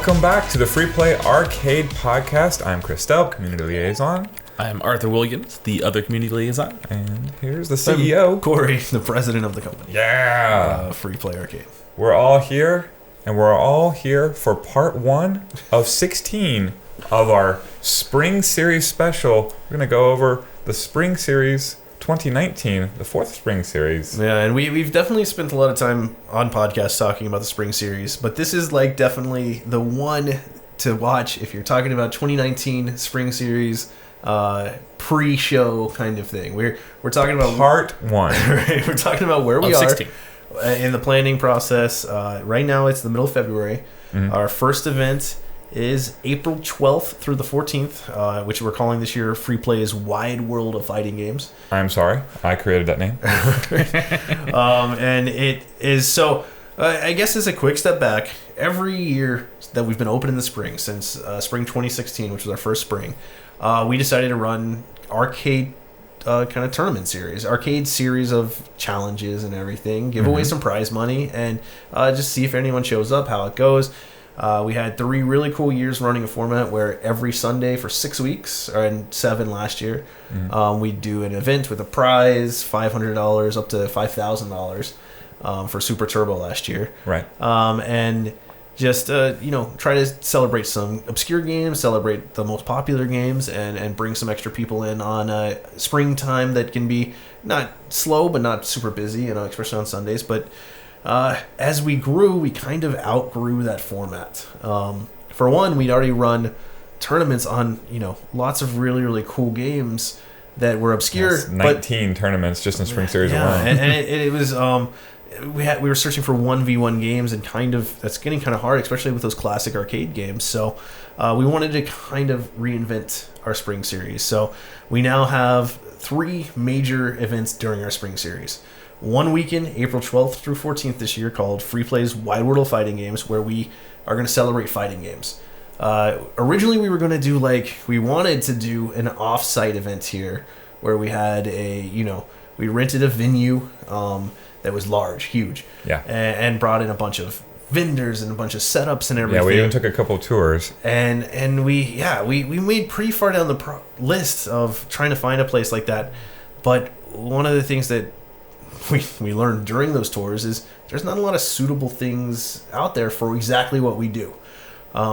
Welcome back to the Free Play Arcade Podcast. I'm Chris Stelp, Community Liaison. I'm Arthur Williams, the other Community Liaison. And here's the CEO. I'm Corey, the president of the company. Yeah. Free Play Arcade. We're all here, and we're all here for part 1 of 16 of our Spring Series special. We're going to go over the Spring Series 2019, the 4th Spring Series. Yeah, and we've definitely spent a lot of time on podcasts talking about the Spring Series, but this is like definitely the one to watch if you're talking about 2019 Spring Series pre-show kind of thing. We're talking about part 1. Right, we're talking about where we are in the planning process. Right now it's the middle of February. Mm-hmm. Our first event is April 12th through the 14th, which we're calling this year Free Play's Wide World of Fighting Games. I'm sorry, I created that name. And it is so. I guess as a quick step back, every year that we've been open in the spring since spring 2016, which was our first spring, we decided to run arcade kind of tournament series, arcade series of challenges and everything, give away some prize money, and just see if anyone shows up, how it goes. We had 3 really cool years running a format where every Sunday for 6 weeks, and 7 last year, we'd do an event with a prize, $500 up to $5,000 for Super Turbo last year. Right. And just, try to celebrate some obscure games, celebrate the most popular games, and bring some extra people in on springtime that can be not slow, but not super busy, especially on Sundays. But as we grew, we kind of outgrew that format. For one, we'd already run tournaments on, lots of really, really cool games that were obscure. Yes, 19 tournaments just in Spring Series alone. And it was, we were searching for 1v1 games, and that's getting kind of hard, especially with those classic arcade games. So we wanted to kind of reinvent our Spring Series. So we now have 3 major events during our Spring Series. One weekend, April 12th through 14th this year, called Free Play's Wide World of Fighting Games, where we are going to celebrate fighting games. Originally, we were going to do we wanted to do an off-site event here, where we had we rented a venue that was large, huge, and brought in a bunch of vendors and a bunch of setups and everything. Yeah, we even took a couple of tours. And we made pretty far down the list of trying to find a place like that. But one of the things that we learned during those tours is there's not a lot of suitable things out there for exactly what we do,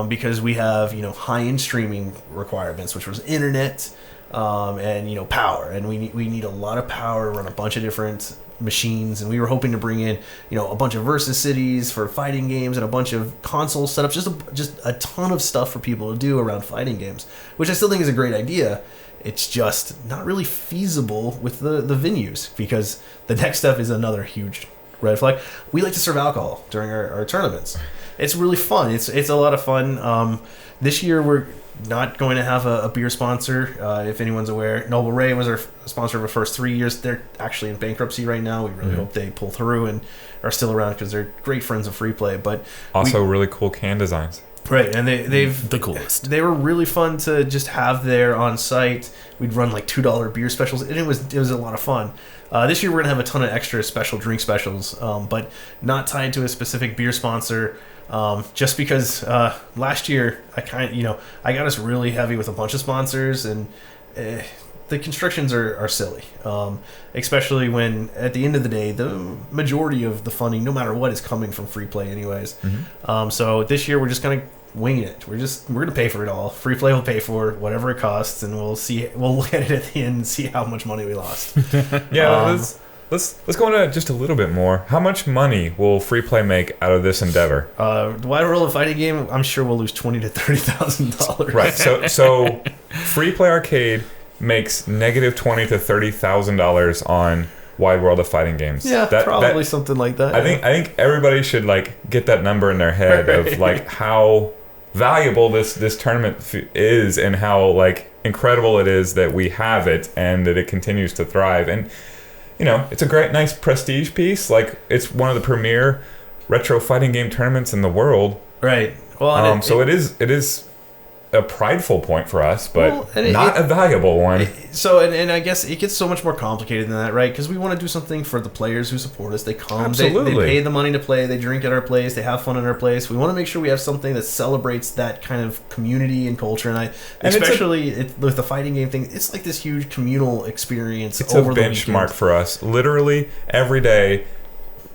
because we have high-end streaming requirements, which was internet and power, and we need a lot of power to run a bunch of different machines, and we were hoping to bring in a bunch of versus cities for fighting games and a bunch of console setups, just a ton of stuff for people to do around fighting games, which I still think is a great idea. It's just not really feasible with the venues, because the next step is another huge red flag. We like to serve alcohol during our tournaments. It's really fun. It's a lot of fun. This year we're not going to have a beer sponsor. If anyone's aware, Noble Ray was our sponsor of the first 3 years. They're actually in bankruptcy right now. We really hope they pull through and are still around, because they're great friends of Free Play. But also really cool can designs. Right, and they've the coolest. They were really fun to just have there on site. We'd run $2 beer specials, and it was a lot of fun. This year we're gonna have a ton of extra special drink specials, but not tied to a specific beer sponsor. Just because last year I I got us really heavy with a bunch of sponsors, and the constrictions are silly, especially when at the end of the day the majority of the funding, no matter what, is coming from Free Play anyways. So this year we're just gonna wing it. We're gonna pay for it all. Free Play will pay for whatever it costs, and we'll look at it at the end and see how much money we lost. Let's go into just a little bit more. How much money will Free Play make out of this endeavor? The Wide World of Fighting game, I'm sure we'll lose $20,000 to $30,000. Right. So Free Play Arcade makes negative $20,000 to $30,000 on Wide World of Fighting Games. Yeah, probably something like that. I think everybody should get that number in their head of how valuable this tournament is, and how incredible it is that we have it and that it continues to thrive. And it's a great, nice prestige piece. It's one of the premier retro fighting game tournaments in the world. Right. Well, so it is a prideful point for us, but Well, and not a valuable one. So, and I guess it gets so much more complicated than that, right? Because we want to do something for the players who support us. They come, Absolutely. they pay the money to play, they drink at our place, they have fun at our place. We want to make sure we have something that celebrates that kind of community and culture. And especially with the fighting game thing, it's like this huge communal experience. It's over a the benchmark weekend. for us. Literally every day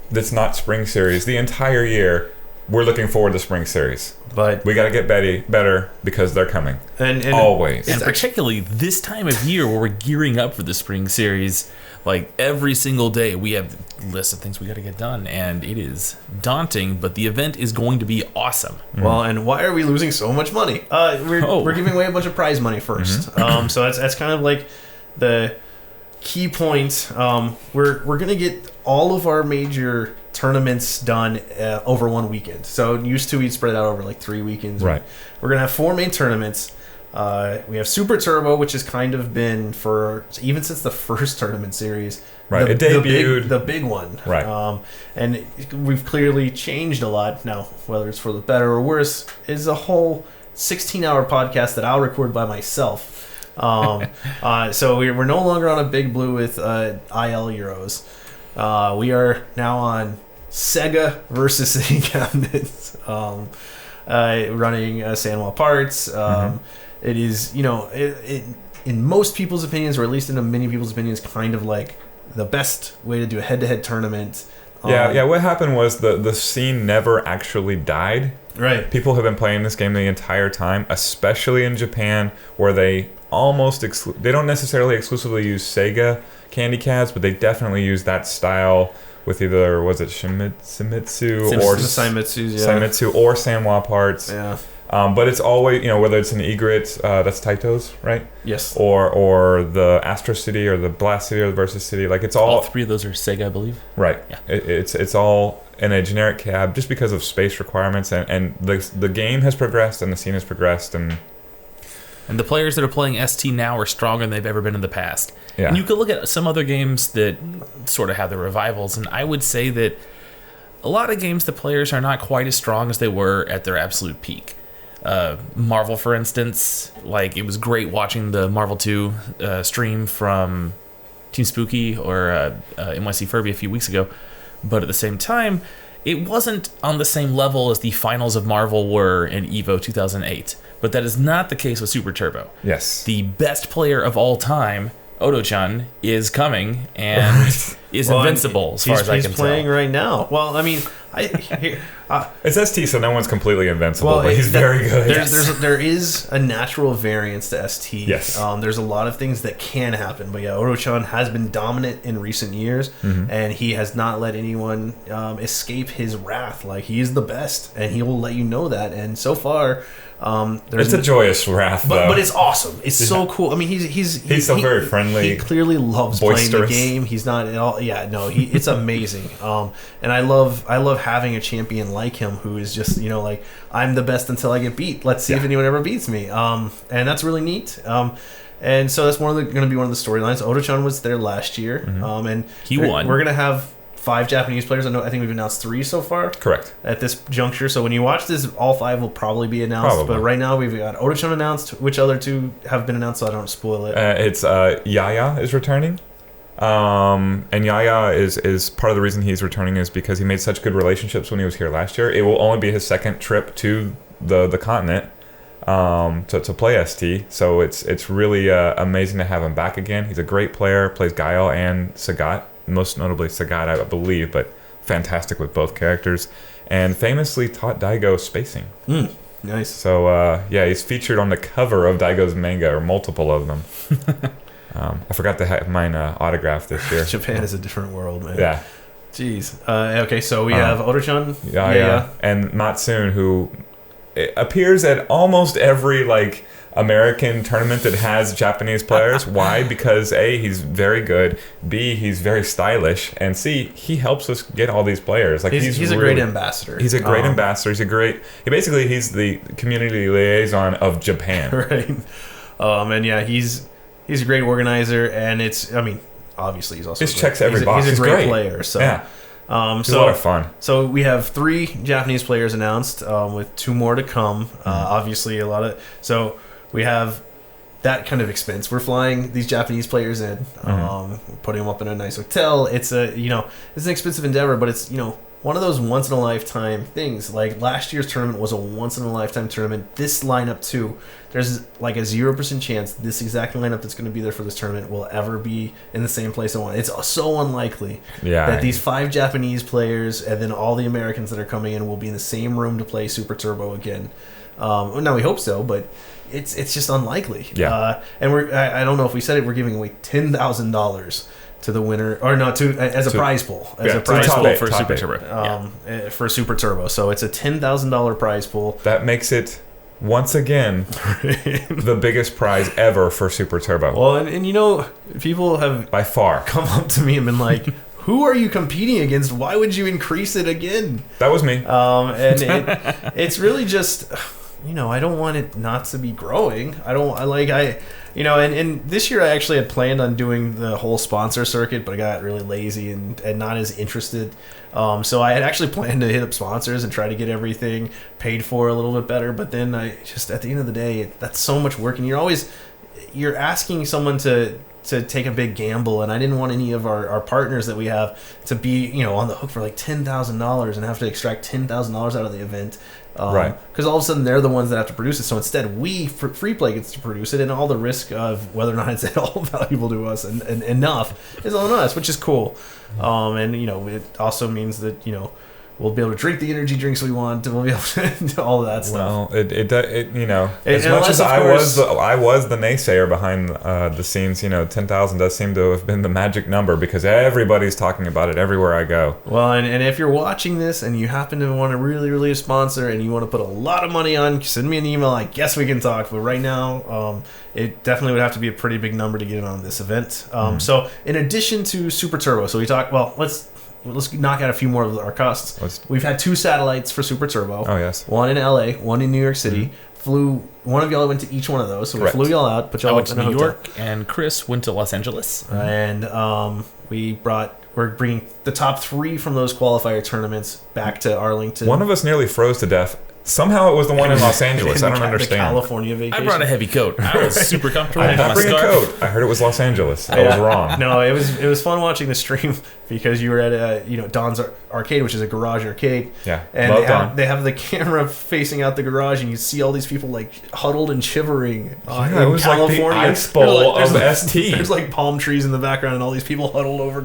that's not spring series, the entire year, we're looking forward to spring series. But We got to get better because they're coming. and Always. And particularly this time of year where we're gearing up for the spring series, like every single day we have lists of things we got to get done, and it is daunting, but the event is going to be awesome. Well, and why are we losing so much money? We're giving away a bunch of prize money 1st. So that's kind of like the key point. We're gonna get all of our major tournaments done over one weekend. So used to we'd spread out over like 3 weekends. Right. We're gonna have 4 main tournaments. We have Super Turbo, which has kind of been for even since the first tournament series. Right, it debuted. The big one. Right. And we've clearly changed a lot. Now, whether it's for the better or worse, is a whole 16-hour podcast that I'll record by myself. So we're no longer on a Big Blue with IL Euros. We are now on Sega versus City Cabinets, running Sanwa parts. It is, it in most people's opinions, or at least in many people's opinions, kind of like the best way to do a head-to-head tournament. Yeah. What happened was the scene never actually died. Right. People have been playing this game the entire time, especially in Japan, where they almost they don't necessarily exclusively use Sega candy cabs, but they definitely use that style with either, was it Shimizu or Saimitsu or Sanwa parts. Yeah. But it's always, whether it's an Egret, that's Taito's, right? Yes. Or the Astro City or the Blast City or the Versus City, like it's all 3 of those are Sega, I believe. right. Yeah. It's all in a generic cab just because of space requirements, and the game has progressed and the scene has progressed, and the players that are playing ST now are stronger than they've ever been in the past. Yeah. And you could look at some other games that sort of have their revivals, and I would say that a lot of games the players are not quite as strong as they were at their absolute peak. Marvel, for instance, like it was great watching the Marvel 2 stream from Team Spooky or NYC Furby a few weeks ago, but at the same time, it wasn't on the same level as the finals of Marvel were in EVO 2008. But that is not the case with Super Turbo. yes. The best player of all time, Odo-chan, is coming and is invincible as far as I can He's playing tell. right now. Well, I mean, It's ST, so no one's completely invincible, well, but he's very good. There is a natural variance to ST. Yes. There's a lot of things that can happen, but yeah, Odo-chan has been dominant in recent years, and he has not let anyone escape his wrath. Like, he is the best, and he will let you know that. And so far, It's a joyous wrath, though. but it's awesome. It's so cool. I mean, he's so very friendly, He clearly loves playing the boisterous. game. He's not at all. Yeah, no, it's amazing. And I love having a champion like him who is just like, I'm the best until I get beat. Let's see if anyone ever beats me. And that's really neat. And so that's going to be one of the storylines. Odo-chan was there last year, and He won. We're gonna have 5 Japanese players. I think we've announced 3 so far. Correct. At this juncture, so when you watch this, all 5 will probably be announced. Probably. But right now, we've got Odo-chan announced. Which other 2 have been announced? So I don't spoil it. It's Yaya is returning. And Yaya is part of the reason he's returning is because he made such good relationships when he was here last year. It will only be his second trip to the continent to play ST. So it's really amazing to have him back again. He's a great player, plays Gael and Sagat, most notably Sagat, I believe, but fantastic with both characters, and famously taught Daigo spacing. Nice. So he's featured on the cover of Daigo's manga, or multiple of them. I forgot to have mine autographed this year. Japan is a different world, man. Yeah. Jeez. Okay, so we have Odo-chan. Yeah. And Matsune, who appears at almost every American tournament that has Japanese players. Why? Because A, he's very good. B, he's very stylish. And C, he helps us get all these players. He's a great ambassador. He's a great ambassador. He's the community liaison of Japan. Right. And yeah, he's a great organizer, and obviously he's also Just checks every box. He's a great great player. So yeah. It's a lot of fun. So we have 3 Japanese players announced, with 2 more to come. Obviously, so we have that kind of expense. We're flying these Japanese players in, putting them up in a nice hotel. It's it's an expensive endeavor, but it's one of those once in a lifetime things. Like last year's tournament was a once in a lifetime tournament. This lineup too, there's like a 0% chance this exact lineup that's going to be there for this tournament will ever be in the same place. It's so unlikely that these 5 Japanese players and then all the Americans that are coming in will be in the same room to play Super Turbo again. Now we hope so, but it's just unlikely. Yeah. And I don't know if we said it. We're giving away $10,000 to the winner, or no, as a prize pool, for Super Turbo. For Super Turbo. So it's a $10,000 prize pool. That makes it once again the biggest prize ever for Super Turbo. Well, and people have by far come up to me and been like, "Who are you competing against? Why would you increase it again?" That was me. And it's really just, I don't want it not to be growing. And this year I actually had planned on doing the whole sponsor circuit, but I got really lazy and not as interested. So I had actually planned to hit up sponsors and try to get everything paid for a little bit better. But then at the end of the day, that's so much work, and you're asking someone to take a big gamble, and I didn't want any of our partners that we have to be on the hook for like $10,000 and have to extract $10,000 out of the event. Right. Because all of a sudden they're the ones that have to produce it. So instead, Free Play gets to produce it, and all the risk of whether or not it's at all valuable to us and enough is on us, which is cool. And it also means that we'll be able to drink the energy drinks we want. We'll be able to do all of that stuff. Well, as much as I was the naysayer behind the scenes, 10,000 does seem to have been the magic number because everybody's talking about it everywhere I go. Well, and if you're watching this and you happen to want to really a sponsor and you want to put a lot of money on, send me an email. I guess we can talk. But right now, it definitely would have to be a pretty big number to get in on this event. So in addition to Super Turbo, so we talked. Well, let's knock out a few more of our costs. We've had 2 satellites for Super Turbo. Oh, yes. One in LA, one in New York City. One of y'all went to each one of those, so Correct. We flew y'all out, put y'all I went in to a New hotel. York, and Chris went to Los Angeles. And we're bringing the top 3 from those qualifier tournaments back to Arlington. One of us nearly froze to death. Somehow it was the one in Los Angeles. I don't understand. The California vacation. I brought a heavy coat. I was super comfortable. I did not bring a coat. I heard it was Los Angeles. I was wrong. No, it was fun watching the stream because you were at Don's Arcade, which is a garage arcade. Yeah, and they have the camera facing out the garage, and you see all these people like huddled and shivering. It was California. like the ice bowl of ST. There's like palm trees in the background, and all these people huddled over,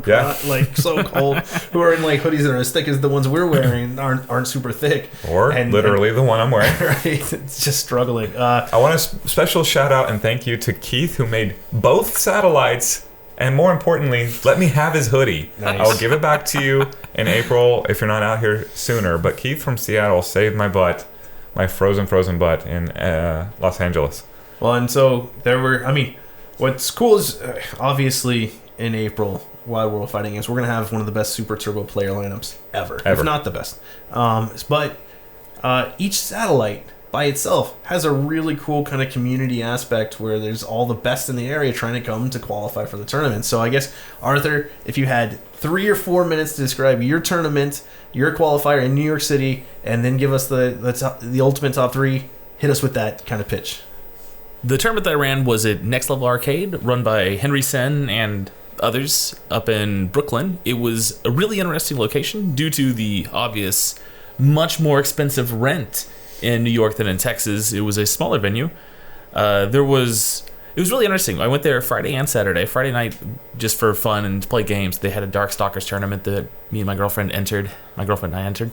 like so cold, who are in like hoodies that are as thick as the ones we're wearing, aren't super thick, or literally the one I'm wearing. Right, it's just struggling. I want a special shout out and thank you to Keith, who made both satellites, and more importantly, let me have his hoodie. Nice. I'll give it back to you in April if you're not out here sooner. But Keith from Seattle saved my butt, my frozen butt in Los Angeles. Well, and so what's cool is obviously in April, Wild World Fighting Games, we're gonna have one of the best Super Turbo player lineups ever. If not the best. But each satellite by itself has a really cool kind of community aspect where there's all the best in the area trying to come to qualify for the tournament. So I guess, Arthur, if you had 3 or 4 minutes to describe your tournament, your qualifier in New York City, and then give us the ultimate top 3, hit us with that kind of pitch. The tournament that I ran was at Next Level Arcade, run by Henry Sen and others up in Brooklyn. It was a really interesting location due to the obvious much more expensive rent in New York than in Texas. It was a smaller venue. It was really interesting. I went there Friday and Saturday. Friday night, just for fun and to play games. They had a Darkstalkers tournament that me and my girlfriend entered. My girlfriend and I entered,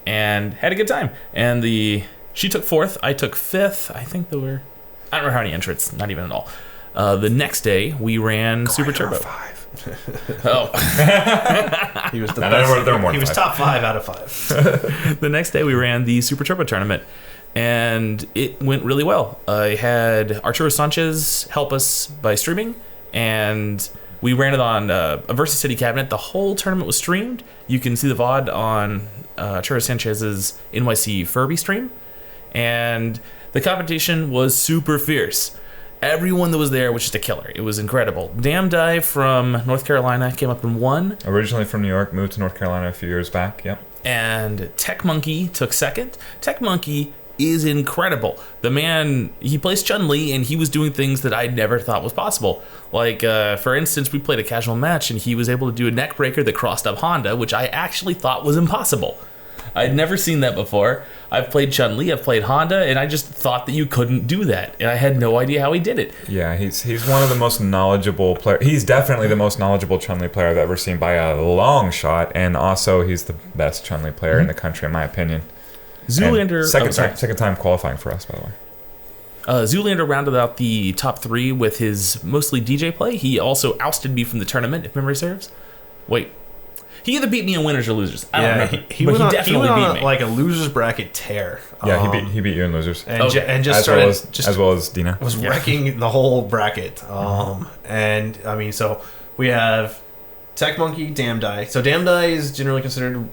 and had a good time. And she took 4th. I took 5th. I think there were, I don't remember how many entrants. Not even at all. The next day we ran Super Turbo. 5. Oh, he was the best. He was top 5 out of 5. The next day we ran the Super Turbo tournament, and it went really well. I had Arturo Sanchez help us by streaming, and we ran it on a Versus City cabinet. The whole tournament was streamed. You can see the VOD on Arturo Sanchez's NYC Furby stream, and the competition was super fierce. Everyone that was there was just a killer. It was incredible. Damn Dive from North Carolina came up and won. Originally from New York, moved to North Carolina a few years back. Yep. And Tech Monkey took second. Tech Monkey is incredible. The man, he plays Chun-Li, and he was doing things that I never thought was possible. Like, for instance, we played a casual match, and he was able to do a neck breaker that crossed up Honda, which I actually thought was impossible. I'd never seen that before. I've played Chun-Li, I've played Honda, and I just thought that you couldn't do that, and I had no idea how he did it. Yeah, he's one of the most knowledgeable players. He's definitely the most knowledgeable Chun-Li player I've ever seen by a long shot, and also he's the best Chun-Li player in the country, in my opinion. Zoolander... Second time qualifying for us, by the way. Zoolander rounded out the top 3 with his mostly DJ play. He also ousted me from the tournament, if memory serves. Wait. He either beat me in winners or losers. I don't remember. He went on like a losers bracket tear. Yeah, he beat you in losers. And as well as Dina. Was wrecking the whole bracket. And I mean, so we have Tech Monkey, Damn Die. So Damn Die is generally considered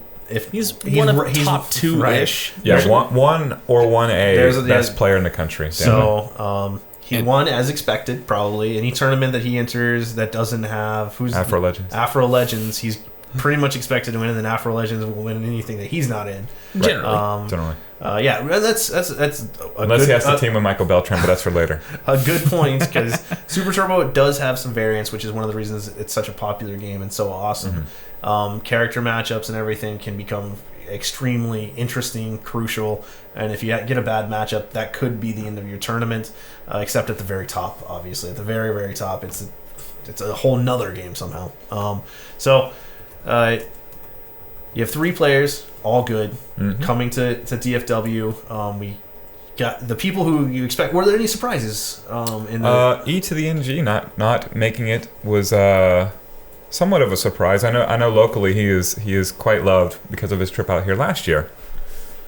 he's one of the top 2-ish. Right. Yeah, one or 1A best player in the country. So he won as expected, probably. Any tournament that he enters that doesn't have Afro Legends. Afro Legends, he's pretty much expected to win, and then Afro Legends will win anything that he's not in. Generally. Yeah, that's unless he has to team with Michael Beltran, but that's for later. A good point, because Super Turbo does have some variance, which is one of the reasons it's such a popular game and so awesome. Character matchups and everything can become extremely interesting, crucial, and if you get a bad matchup, that could be the end of your tournament. Except at the very top, obviously, at the very, very top, it's a whole nother game somehow. You have 3 players, all good, coming to DFW. We got the people who you expect. Were there any surprises? E to the NG not making it was somewhat of a surprise. I know locally he is quite loved because of his trip out here last year.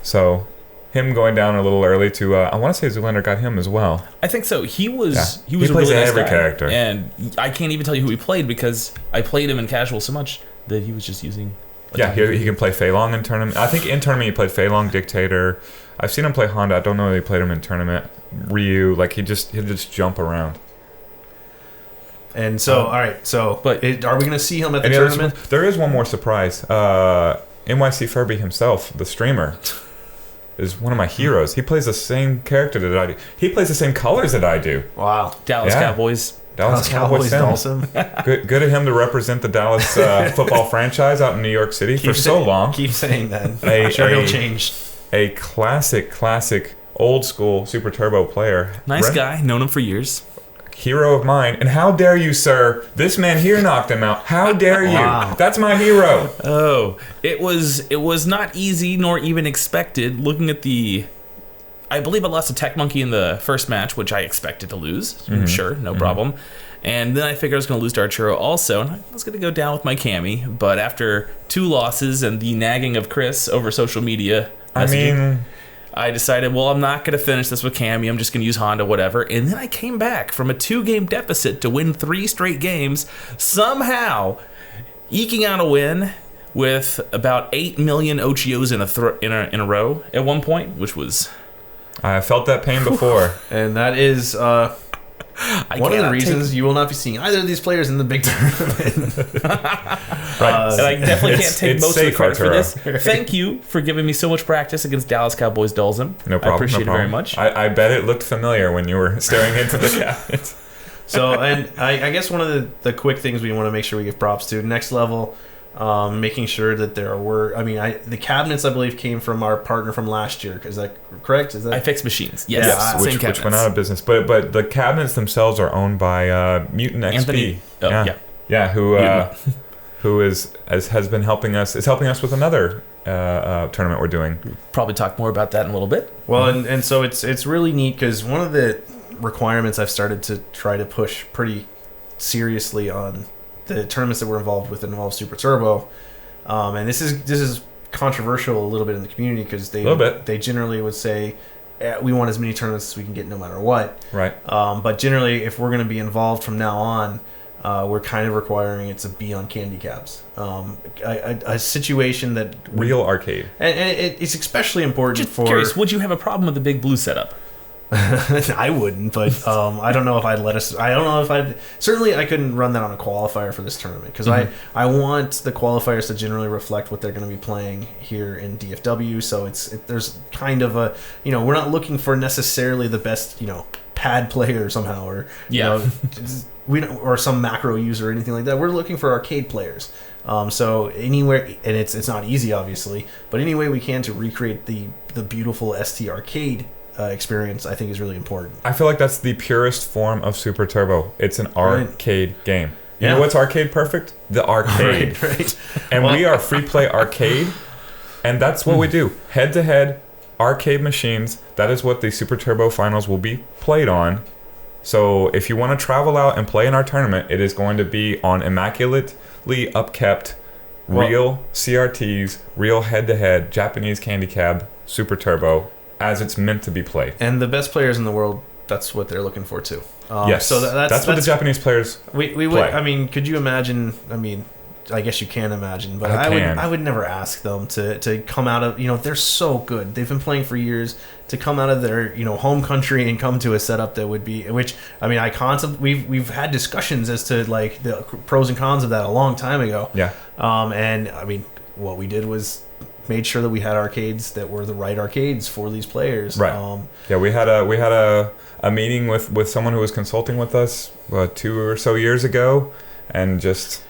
So him going down a little early to I want to say Zoolander got him as well. I think so. He was a plays really nice every guy. Character, and I can't even tell you who he played because I played him in casual so much that he was just using. He can play Fei Long in tournament. I think in tournament he played Fei Long, Dictator. I've seen him play Honda. I don't know if he played him in tournament. Ryu, like he'll just jump around. And so, all right. So, are we going to see him at the tournament? There is one more surprise. NYC Furby himself, the streamer, is one of my heroes. He plays the same character that I do. He plays the same colors that I do. Wow. Dallas Cowboys. Dallas Cowboys awesome. Good of him to represent the Dallas football franchise out in New York City so long. Keep saying that. I'm sure he'll change. A classic, old school Super Turbo player. Nice guy. Known him for years. Hero of mine. And how dare you, sir? This man here knocked him out. How dare you? Wow. That's my hero. Oh, it was not easy nor even expected. Looking at I believe I lost to Tech Monkey in the first match, which I expected to lose. Sure, no problem. And then I figured I was going to lose to Arturo also, and I was going to go down with my Cammy. But after 2 losses and the nagging of Chris over social media, I decided, well, I'm not going to finish this with Cammy. I'm just going to use Honda, whatever. And then I came back from a 2-game deficit to win 3 straight games, somehow eking out a win with about 8 million OCHOs in a row at one point, which was... I felt that pain before. And that is one of the reasons you will not be seeing either of these players in the big tournament. Right. And I definitely can't take most of the credit for this. Thank you for giving me so much practice against Dallas Cowboys Dulzum. No problem. I appreciate it very much. I bet it looked familiar when you were staring into the cabinets. So, and I guess one of the quick things we want to make sure we give props to, next level, making sure that there were, the cabinets, I believe, came from our partner from last year. Is that correct? I Fix Machines. Yes, which went out of business. But the cabinets themselves are owned by Mutant XP. Anthony. Who has been helping us with another tournament we're doing. We'll probably talk more about that in a little bit. Well, and so it's really neat because one of the requirements I've started to try to push pretty seriously on the tournaments that we're involved with involve Super Turbo, and this is controversial a little bit in the community because they generally would say we want as many tournaments as we can get no matter what. Right. But generally, if we're going to be involved from now on, we're kind of requiring it to be on candy cabs. A situation that real arcade, and it's especially important Just curious, would you have a problem with the big blue setup? I wouldn't, but I don't know if I'd let us. I don't know if I'd. Certainly, I couldn't run that on a qualifier for this tournament because I want the qualifiers to generally reflect what they're going to be playing here in DFW. So there's kind of a, we're not looking for necessarily the best, pad player somehow, or we don't, or some macro user or anything like that. We're looking for arcade players. So anywhere, and it's not easy, obviously, but any way we can to recreate the beautiful ST arcade experience, I think, is really important. I feel like that's the purest form of Super Turbo. It's an arcade game. You Yeah. know what's arcade perfect? The arcade. Right. And we are free play arcade, and that's what we do. Head to head arcade machines. That is what the Super Turbo finals will be played on. So if you want to travel out and play in our tournament, it is going to be on immaculately upkept real CRTs, real head to head Japanese candy cab Super Turbo, as it's meant to be played. And the best players in the world, that's what they're looking for too. Yes, so that's what the Japanese players we would. play. I mean, could you imagine? I mean, I guess you can imagine, but I would never ask them to come out of, they're so good. They've been playing for years, to come out of their home country and come to a setup that would be, which I mean, we've had discussions as to like the pros and cons of that a long time ago. Yeah. And I mean, what we did was made sure that we had arcades that were the right arcades for these players. Right. Yeah, we had a meeting with someone who was consulting with us 2 or so years ago, and just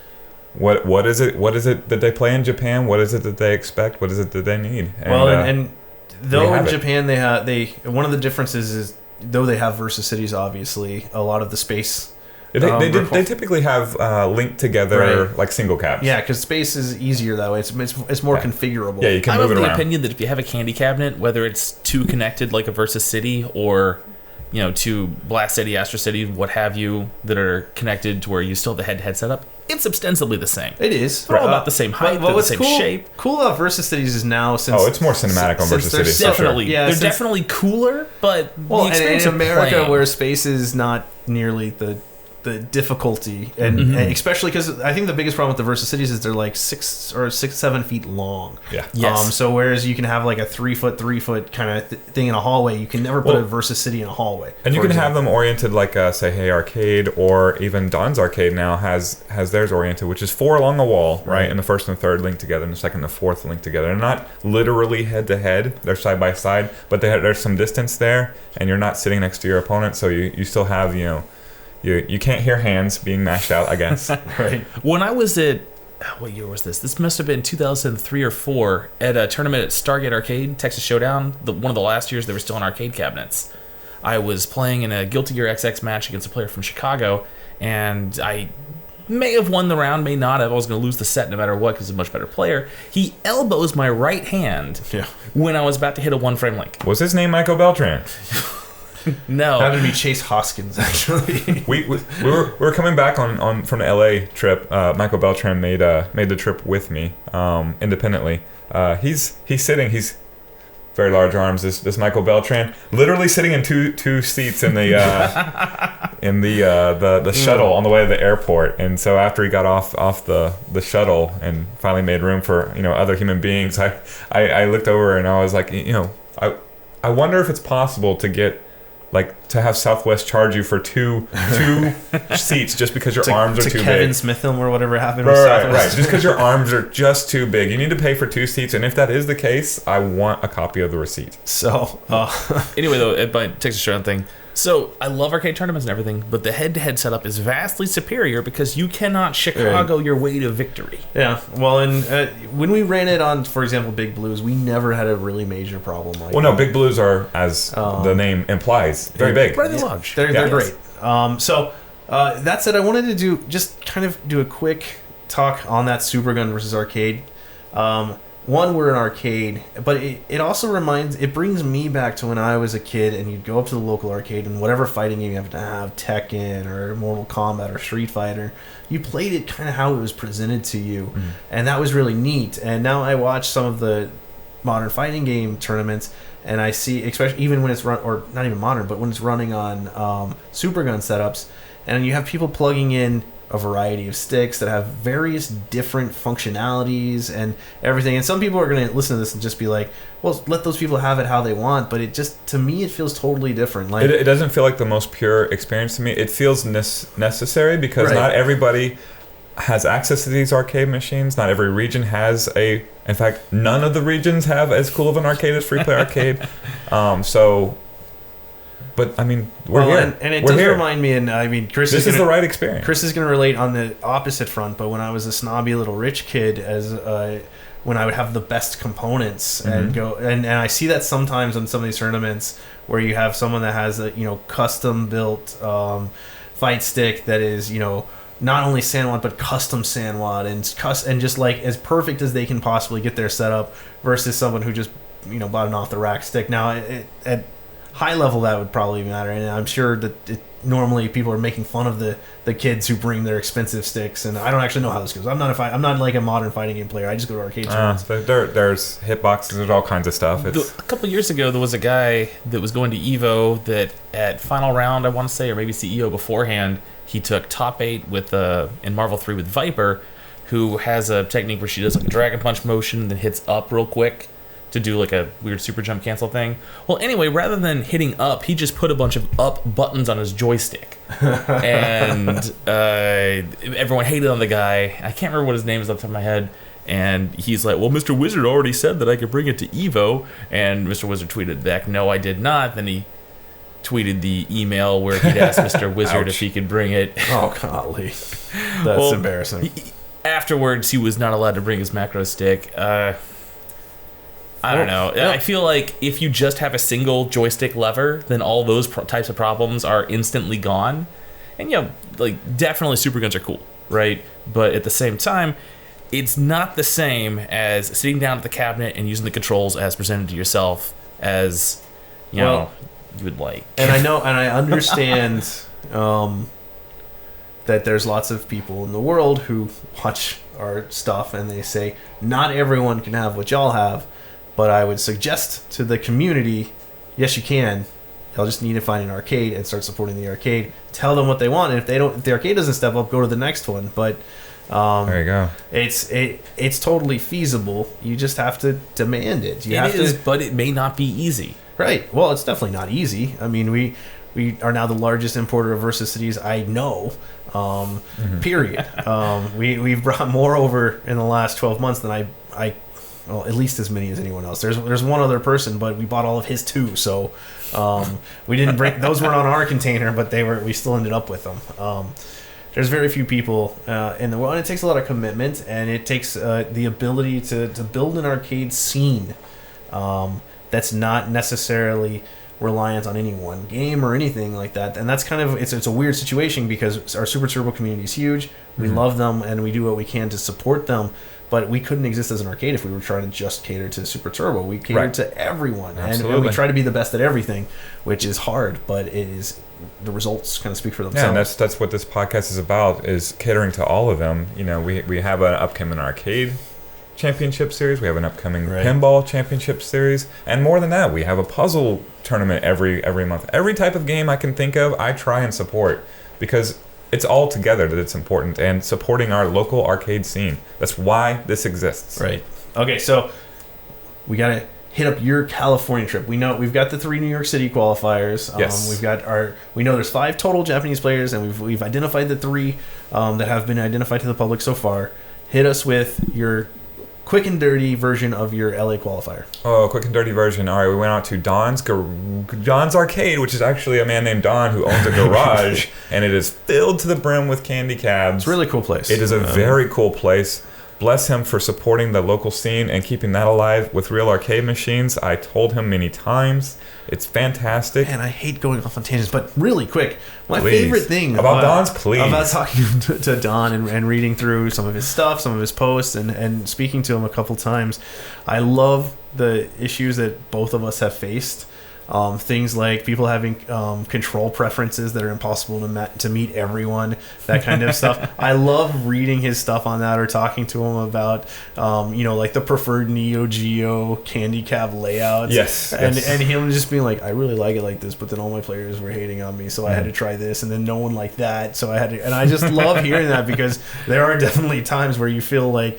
what is it that they play in Japan? What is it that they expect? What is it that they need? And, and though in Japan they one of the differences is, though they have Versus Cities, obviously a lot of the space. They typically have linked together like single cabs. Yeah, because space is easier that way. It's more configurable. Yeah, you can I'm move of it the around. opinion that if you have a candy cabinet, whether it's two connected like a Versus City or to Blast City, Astro City, what have you, that are connected to where you still have the head-to-head setup, it's ostensibly the same. It is. They're all about the same height, they're the same shape. Cool about Versus Cities is now it's more cinematic on Versus Cities. Definitely, Sure. they're definitely cooler, but the experience in America, of playing, where space is not nearly the difficulty, and especially because I think the biggest problem with the Versus Cities is they're like 7 feet long. Yeah. Yes. So whereas you can have like a 3 foot kind of thing in a hallway, you can never put a Versus City in a hallway. And you can have them oriented like say Hey Arcade, or even Don's Arcade now has theirs oriented, which is 4 along the wall, right? And the first and third linked together, and the second and the fourth linked together. They're not literally head to head; they're side by side, but there's some distance there, and you're not sitting next to your opponent, so you still have You can't hear hands being mashed out, I guess. Right. When I was at, what year was this? This must have been 2003 or 4 at a tournament at Stargate Arcade, Texas Showdown. One of the last years they were still in arcade cabinets. I was playing in a Guilty Gear XX match against a player from Chicago, and I may have won the round, may not have. I was going to lose the set no matter what because he's a much better player. He elbows my right hand when I was about to hit a one-frame link. Was his name Michael Beltran? No. That would be Chase Hoskins, actually. we were coming back on from the LA trip. Michael Beltran made the trip with me independently. He's sitting. He's very large arms. This Michael Beltran literally sitting in two seats in the the shuttle on the way to the airport. And so after he got off the shuttle and finally made room for other human beings, I looked over and I was like, I wonder if it's possible to get, like, to have Southwest charge you for two seats just because your arms are too big. Kevin Smitham or whatever happened with Right. Southwest. Just because your arms are just too big. You need to pay for 2 seats, and if that is the case, I want a copy of the receipt. So, anyway, though, at my Texas Showdown thing, so I love arcade tournaments and everything, but the head-to-head setup is vastly superior because you cannot Chicago your way to victory. Yeah, well, and when we ran it on, for example, Big Blues, we never had a really major problem like that. No, Big Blues are, as the name implies, very big. Rather large. They're great. So, that said, I wanted to do a quick talk on that Supergun versus arcade. One, we're an arcade, but it also brings me back to when I was a kid and you'd go up to the local arcade and whatever fighting game you have to have, Tekken or Mortal Kombat or Street Fighter, you played it kind of how it was presented to you, and that was really neat. And now I watch some of the modern fighting game tournaments and I see, especially even when it's or not even modern, but when it's running on Supergun setups, and you have people plugging in a variety of sticks that have various different functionalities and everything. And some people are going to listen to this and just be like, well, let those people have it how they want. But it just, to me, it feels totally different. Like it doesn't feel like the most pure experience to me. It feels necessary because not everybody has access to these arcade machines. Not every region has in fact, none of the regions have as cool of an arcade as Free Play Arcade. But I mean, we're here. And it does remind me, and I mean, This is the right experience. Chris is going to relate on the opposite front, but when I was a snobby little rich kid, when I would have the best components and go, and I see that sometimes on some of these tournaments where you have someone that has a custom built fight stick that is not only Sandwad but custom Sandwad and just like as perfect as they can possibly get their setup versus someone who just bought an off the rack stick. Now at high level that would probably matter, and I'm sure that normally people are making fun of the kids who bring their expensive sticks, and I don't actually know how this goes. I'm not like a modern fighting game player. I just go to arcade tournaments. There's hitboxes, there's all kinds of stuff. A couple years ago, there was a guy that was going to Evo that at final round, I want to say, or maybe CEO beforehand, he took top 8 with in Marvel 3 with Viper, who has a technique where she does like a dragon punch motion and then hits up real quick to do like a weird super jump cancel thing. Well, anyway, rather than hitting up, he just put a bunch of up buttons on his joystick. And everyone hated on the guy. I can't remember what his name is off the top of my head. And he's like, well, Mr. Wizard already said that I could bring it to Evo. And Mr. Wizard tweeted back, no, I did not. Then he tweeted the email where he'd asked Mr. Wizard if he could bring it. Oh, golly. That's embarrassing. Afterwards, he was not allowed to bring his macro stick. I don't know. I feel like if you just have a single joystick lever, then all those types of problems are instantly gone. And definitely super guns are cool, right? But at the same time, it's not the same as sitting down at the cabinet and using the controls as presented to yourself as you would like. And I know, and I understand that there's lots of people in the world who watch our stuff and they say not everyone can have what y'all have. But I would suggest to the community, yes, you can. They'll just need to find an arcade and start supporting the arcade. Tell them what they want, and if the arcade doesn't step up, go to the next one. But there you go. It's totally feasible. You just have to demand it. But it may not be easy. Right. Well, it's definitely not easy. I mean, we are now the largest importer of Versus Cities I know. Period. We've brought more over in the last 12 months than I. Well, at least as many as anyone else. There's one other person, but we bought all of his too. So we didn't bring those weren't on our container, but we still ended up with them. There's very few people in the world, and it takes a lot of commitment, and it takes the ability to build an arcade scene that's not necessarily reliant on any one game or anything like that. And that's kind of it's a weird situation because our Super Turbo community is huge. We love them, and we do what we can to support them. But we couldn't exist as an arcade if we were trying to just cater to Super Turbo. We catered to everyone, and we try to be the best at everything, which is hard. But the results kind of speak for themselves. Yeah, and that's what this podcast is about: is catering to all of them. We have an upcoming arcade championship series. We have an upcoming pinball championship series, and more than that, we have a puzzle tournament every month. Every type of game I can think of, I try and support because it's all together that it's important, and supporting our local arcade scene. That's why this exists. Right. Okay, so we got to hit up your California trip. We know we've got the 3 New York City qualifiers. Yes. We know there's 5 total Japanese players, and we've identified the 3 that have been identified to the public so far. Hit us with your quick and dirty version of your LA qualifier. Oh, quick and dirty version. All right, we went out to Don's Arcade, which is actually a man named Don who owns a garage, and it is filled to the brim with candy cabs. It's a really cool place. It is a very cool place. Bless him for supporting the local scene and keeping that alive with real arcade machines. I told him many times. It's fantastic. And I hate going off on tangents, but really quick, my favorite thing about Don's, about talking to Don and reading through some of his stuff, some of his posts, and speaking to him a couple times, I love the issues that both of us have faced. Things like people having control preferences that are impossible to meet everyone, that kind of stuff. I love reading his stuff on that or talking to him about, like the preferred Neo Geo candy cab layouts. Yes. And him just being like, I really like it like this, but then all my players were hating on me, so I had to try this, and then no one liked that, so I had to. And I just love hearing that, because there are definitely times where you feel like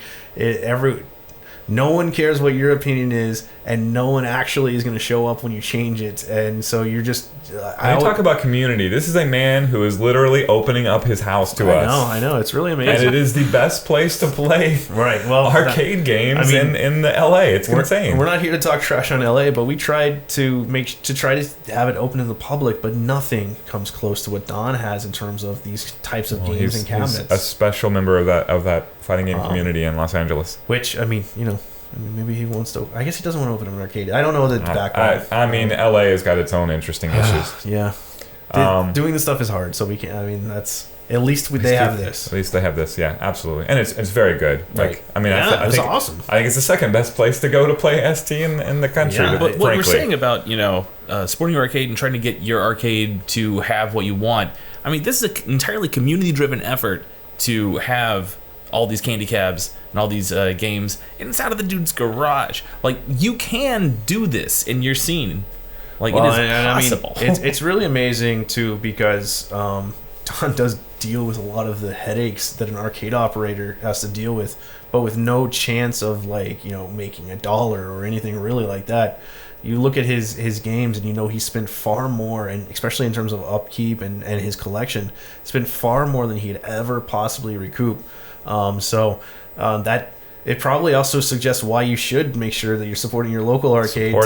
no one cares what your opinion is, and no one actually is going to show up when you change it. And so you're just... I talk about community. This is a man who is literally opening up his house to us. I know. It's really amazing. And it is the best place to play arcade games in the LA. It's insane. We're not here to talk trash on LA, but we tried to try to have it open to the public, but nothing comes close to what Don has in terms of these types of games and cabinets. He's a special member of that fighting game community in Los Angeles. Which, maybe he wants to. I guess he doesn't want to open an arcade. I don't know the background. LA has got its own interesting issues. Yeah. Doing this stuff is hard, so we can't. That's at least they have this. At least they have this. Yeah, absolutely, and it's very good. Right. I think awesome. I think it's the second best place to go to play ST in the country. Yeah, but what we're saying about supporting your arcade and trying to get your arcade to have what you want. I mean, this is an entirely community-driven effort to have all these candy cabs and all these games inside of the dude's garage. Like, you can do this in your scene. Like, it is possible. It's really amazing too, because Don does deal with a lot of the headaches that an arcade operator has to deal with, but with no chance of making $1 or anything really like that. You look at his games and he spent far more, and especially in terms of upkeep and his collection, spent far more than he'd ever possibly recoup. That it probably also suggests why you should make sure that you're supporting your local arcade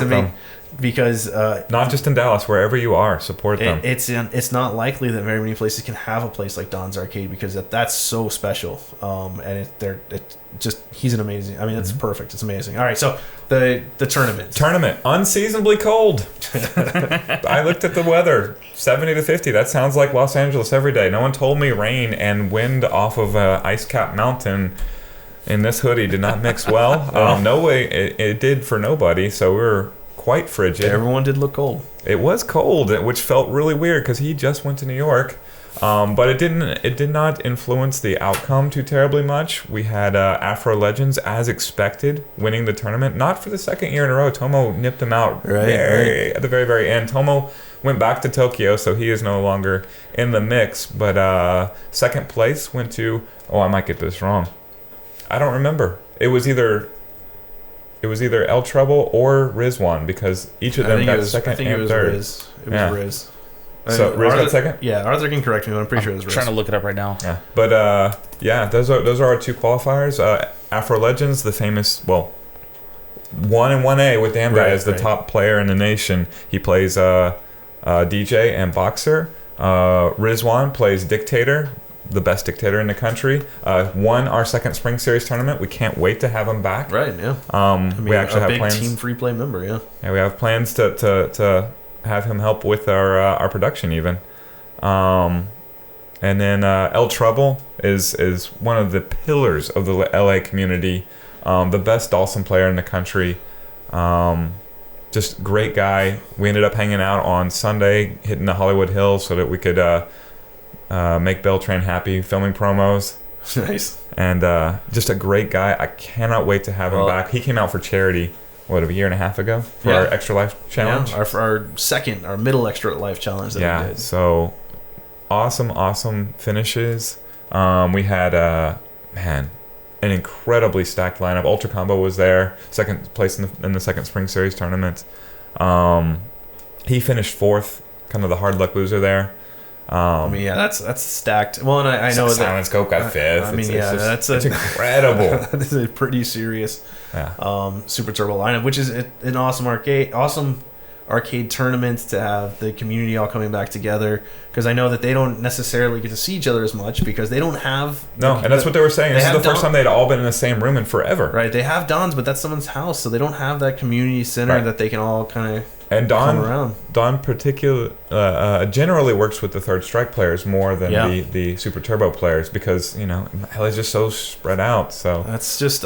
because not just in Dallas, wherever you are, support them. It's not likely that very many places can have a place like Don's Arcade, because that's so special. And he's an amazing. I mean, it's perfect. It's amazing. All right, so the tournament unseasonably cold. I looked at the weather, 70 to 50. That sounds like Los Angeles every day. No one told me rain and wind off of a ice-capped mountain in this hoodie did not mix well. No way it did for nobody. So we were quite frigid. Everyone did look cold. It was cold, which felt really weird because he just went to New York. But it did not influence the outcome too terribly much. We had Afro Legends, as expected, winning the tournament. Not for the second year in a row. Tomo nipped him out at the very, very end. Tomo went back to Tokyo, so he is no longer in the mix. But second place went to... Oh, I might get this wrong. I don't remember. It was either El Trouble or Rizwan, because each of them got second and third. Riz. It was Riz. So Riz got second? Yeah, Arthur can correct me, but I'm pretty sure it was Riz. Trying to look it up right now. Yeah. But those are our two qualifiers. Afro Legends, the famous 1 and 1A with Damdai as the top player in the nation. He plays DJ and boxer. Rizwan plays dictator, the best dictator in the country. Won our second Spring Series tournament. We can't wait to have him back. Right, yeah. We actually have plans. Team free play member, yeah. Yeah, we have plans to have him help with our production even. And then El Trouble is one of the pillars of the LA community. The best Dawson player in the country. Just great guy. We ended up hanging out on Sunday, hitting the Hollywood Hills so that we could make Beltran happy, filming promos. Nice. And just a great guy. I cannot wait to have him back. He came out for charity, a year and a half ago for our Extra Life Challenge? Yeah, our middle Extra Life Challenge that we did. So awesome finishes. We had, an incredibly stacked lineup. Ultra Combo was there, second place in the second Spring Series tournament. He finished fourth, kind of the hard luck loser there. That's stacked. Well, and I know that Silent Scope got fifth. It's incredible. That is a pretty serious Super Turbo lineup, which is an awesome arcade tournament to have the community all coming back together, because I know that they don't necessarily get to see each other as much because they don't have... and that's what they were saying. This is the first time they'd all been in the same room in forever. Right, they have Don's, but that's someone's house, so they don't have that community center that they can all kind of... And Don generally works with the Third Strike players more than the Super Turbo players, because LA's just so spread out. So that's just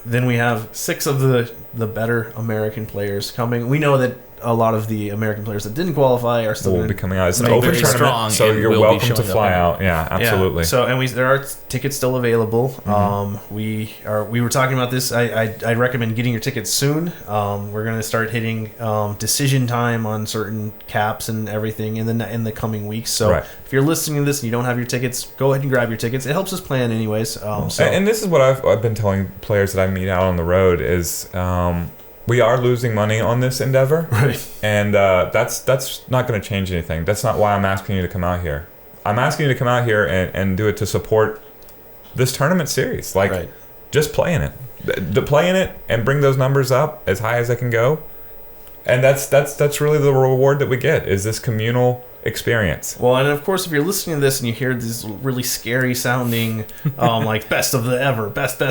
then we have 6 of the better American players coming. We know that a lot of the American players that didn't qualify are still will be coming out. It's an Very open tournament, strong so and you're will be welcome to showing up fly in- out. Yeah, absolutely. Yeah. So there are tickets still available. We were talking about this. I'd recommend getting your tickets soon. We're gonna start hitting decision time on certain caps and everything in the coming weeks. So Right. if you're listening to this and you don't have your tickets, go ahead and grab your tickets. It helps us plan anyways. So And this is what I've been telling players that I meet out on the road is we are losing money on this endeavor, right. and that's not going to change anything. That's not why I'm asking you to come out here. I'm asking you to come out here and do it to support this tournament series. Like, Right. just play in it. Play in it and bring those numbers up as high as they can go. And that's really the reward that we get, is this communal experience. Well, and of course, if you're listening to this and you hear these really scary sounding, like best of the ever, best,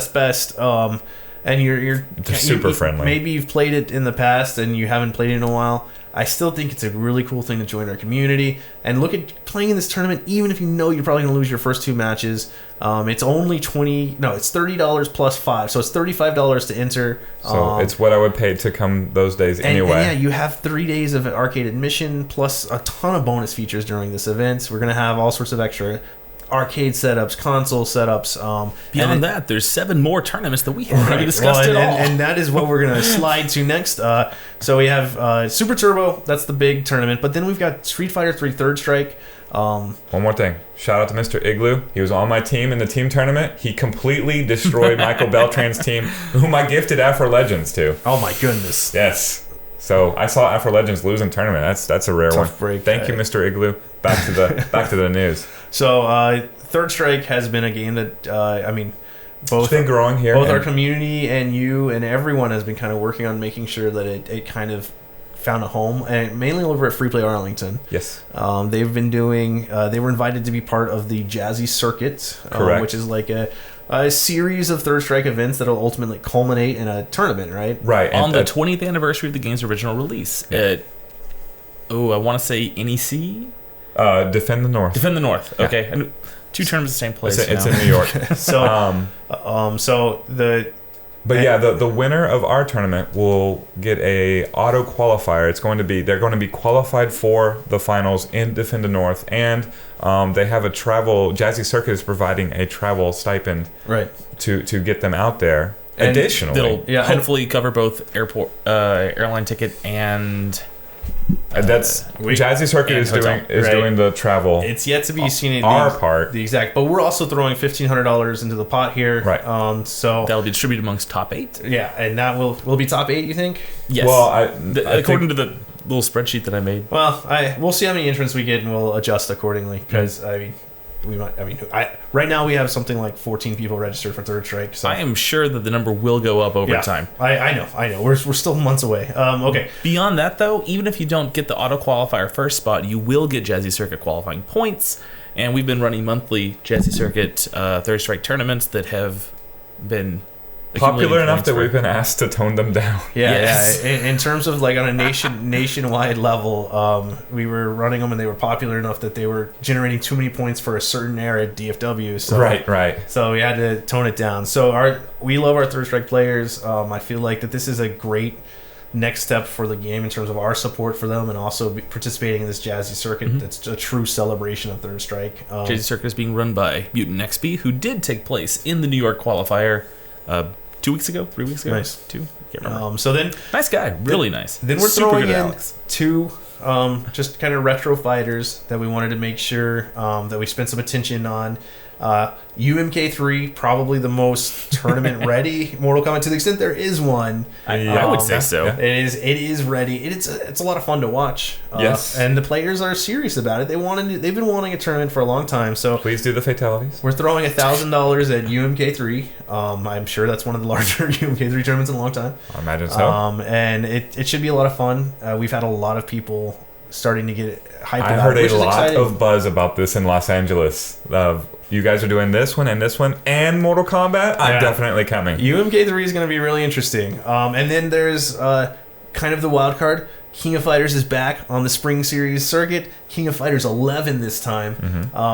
and you're super friendly. Maybe you've played it in the past and you haven't played it in a while. I still think it's a really cool thing to join our community and look at playing in this tournament. Even if you know you're probably going to lose your first 2 matches, it's only it's $30 plus 5, so it's $35 to enter. So it's what I would pay to come those days anyway. And yeah, you have 3 days of arcade admission plus a ton of bonus features during this event. We're going to have all sorts of extra arcade setups, console setups. Beyond that, there's 7 more tournaments that we haven't even discussed well, at all. and that is what we're going to slide to next. So we have Super Turbo. That's the big tournament. But then we've got Street Fighter 3 Third Strike. One more thing. Shout out to Mr. Igloo. He was on my team in the team tournament. He completely destroyed Michael Beltran's team, whom I gifted Afro Legends to. Oh my goodness. Yes. So I saw Afro Legends lose in tournament. That's a rare Tough one. break. Thank you, Mr. Igloo. Back to the news. So Third Strike has been a game that both It's been growing here. both our and community and you and everyone has been kind of working on making sure that it kind of found a home, and mainly over at Free Play Arlington. yes. They've been doing. They were invited to be part of the Jazzy Circuit, Correct. which is like a series of Third Strike events that'll ultimately culminate in a tournament, right? Right. On and, the 20th anniversary of the game's original release at, I want to say NEC? Defend the North. Defend the North. Yeah. Okay. And 2 tournaments the same place It's now. in New York. So, so the But yeah, the winner of our tournament will get a auto qualifier. They're going to be qualified for the finals in Defend the North, and they have Jazzy Circuit is providing a travel stipend right. to get them out there. And Additionally, That'll hopefully cover both airline ticket and that's Jazzy Circuit and is hotel. doing the travel. It's yet to be seen. our part. the exact, but we're also throwing $1,500 into the pot here. Right. So that'll be distributed amongst top 8. yeah, and that will be top 8. You think? Yes. Well, according to the little spreadsheet that I made. Well, we'll see how many entrants we get, and we'll adjust accordingly. Because right now we have something like 14 people registered for Third Strike. So I am sure that the number will go up over time. I know. We're still months away. Okay. Beyond that, though, even if you don't get the auto qualifier first spot, you will get Jazzy Circuit qualifying points. And we've been running monthly Jazzy Circuit Third Strike tournaments that have been Popular accumulating enough points that for- we've been asked to tone them down. Yes. In terms of like on a nationwide level, we were running them and they were popular enough that they were generating too many points for a certain era at DFW. So Right. So we had to tone it down. So we love our Third Strike players. I feel like that this is a great next step for the game in terms of our support for them and also participating in this Jazzy Circuit. That's a true celebration of Third Strike. Jazzy Circuit is being run by Mutant XP, who did take place in the New York qualifier 3 weeks ago. Nice. 2? Can't remember. So then Nice guy. Really nice. Then we're Super throwing good, in Alex. 2 just kind of retro fighters that we wanted to make sure that we spent some attention on. UMK3, probably the most tournament ready Mortal Kombat to the extent there is one. I would say so. Yeah. It is ready. It's a lot of fun to watch. Yes. And the players are serious about it. They've been wanting a tournament for a long time. So Please do the fatalities. we're throwing $1,000 at UMK3. I'm sure that's one of the larger UMK3 tournaments in a long time. I imagine so. And it should be a lot of fun. We've had a lot of people starting to get hyped I about heard it, which a is lot exciting. of buzz about this in Los Angeles. You guys are doing this one and Mortal Kombat. I'm Yeah. definitely coming. UMK3 is going to be really interesting. And then there's kind of the wild card, King of Fighters is back on the Spring Series circuit. King of Fighters 11 this time,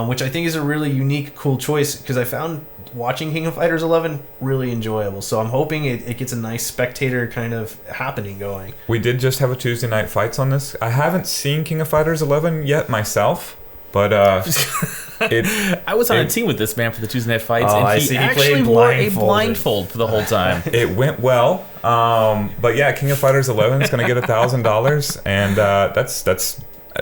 which I think is a really unique, cool choice because I found watching King of Fighters 11 really enjoyable. So I'm hoping it gets a nice spectator kind of happening going. We did just have a Tuesday night fights on this. I haven't seen King of Fighters 11 yet myself, but I was on a team with this man for the Tuesday night fights, I and see. he He actually played wore a blindfolded. blindfold for the whole time. it went well. But yeah, King of Fighters 11 is going to get $1,000, and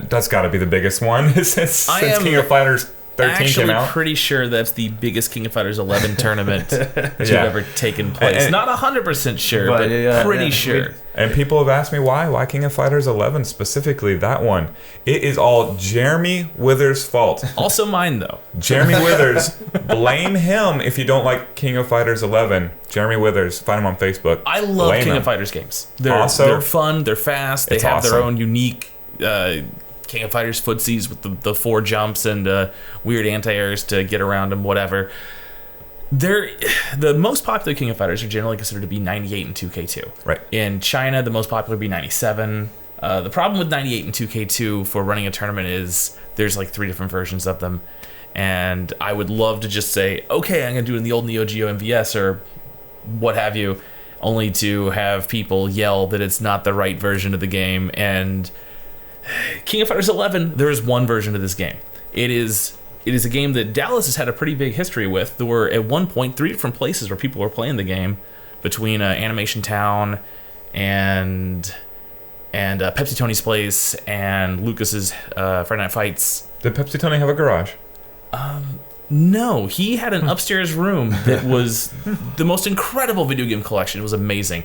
that's got to be the biggest one since King of Fighters 13 came out. Actually, pretty sure that's the biggest King of Fighters 11 tournament to have ever taken place. And- Not 100% sure, but pretty sure. And people have asked me why King of Fighters 11 specifically, that one. It is all Jeremy Withers' fault. Also mine, though. Jeremy Withers, blame him if you don't like King of Fighters 11. Jeremy Withers, find him on Facebook. I love Blame King him. of Fighters games. Also- They're fun, they're fast, they It's have their awesome. own unique King of Fighters footsies with the 4 jumps and weird anti-airs to get around them, whatever. The most popular King of Fighters are generally considered to be 98 and 2K2. Right. In China, the most popular would be 97. The problem with 98 and 2K2 for running a tournament is there's like 3 different versions of them. And I would love to just say, okay, I'm going to do it in the old Neo Geo MVS or what have you, only to have people yell that it's not the right version of the game. And King of Fighters 11, there is one version of this game. It is a game that Dallas has had a pretty big history with. There were, at one point, 3 different places where people were playing the game between Animation Town and Pepsi Tony's place and Lucas's Friday Night Fights. Did Pepsi Tony have a garage? No, he had an upstairs room that was the most incredible video game collection. It was amazing.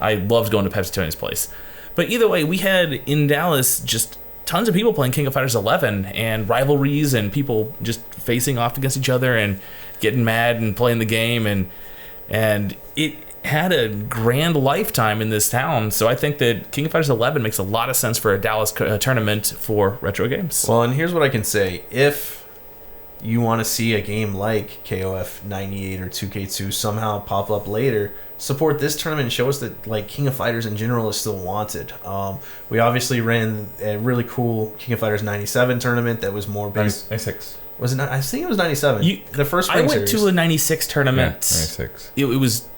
I loved going to Pepsi Tony's place. But either way, we had in Dallas just tons of people playing King of Fighters 11 and rivalries and people just facing off against each other and getting mad and playing the game. And it had a grand lifetime in this town. So I think that King of Fighters 11 makes a lot of sense for a Dallas tournament for retro games. Well, and here's what I can say. If you want to see a game like KOF 98 or 2K2 somehow pop up later, support this tournament and show us that like King of Fighters in general is still wanted. We obviously ran a really cool King of Fighters 97 tournament that was more based. 96. Was it? I think it was 97. The first I spring went series. to a 96 tournament. Yeah, 96. It was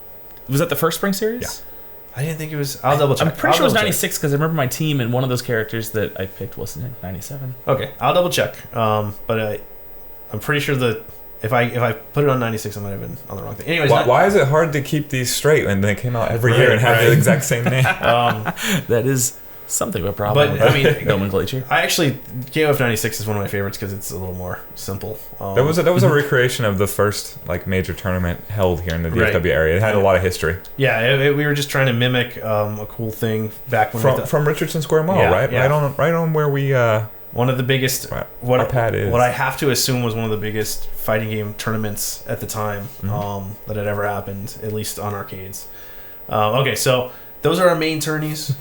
that the first spring series? Yeah. I didn't think it was. I'll double check. I'm pretty sure it was 96 because I remember my team and one of those characters that I picked wasn't in 97. Okay, I'll double check. But I'm pretty sure that if I put it on 96, I might have been on the wrong thing. Anyways, Why is it hard to keep these straight when they came out every year and have the exact same name? That is something of a problem. But, with I mean, nomenclature. I actually KOF 96 is one of my favorites because it's a little more simple. That was a recreation of the first like major tournament held here in the DFW area. It had a lot of history. Yeah, we were just trying to mimic a cool thing back when From Richardson Square Mall, Yeah, right? yeah. Right on where we one of the biggest our pad is. What I have to assume was one of the biggest fighting game tournaments at the time that had ever happened, at least on arcades. Okay, so those are our main tourneys.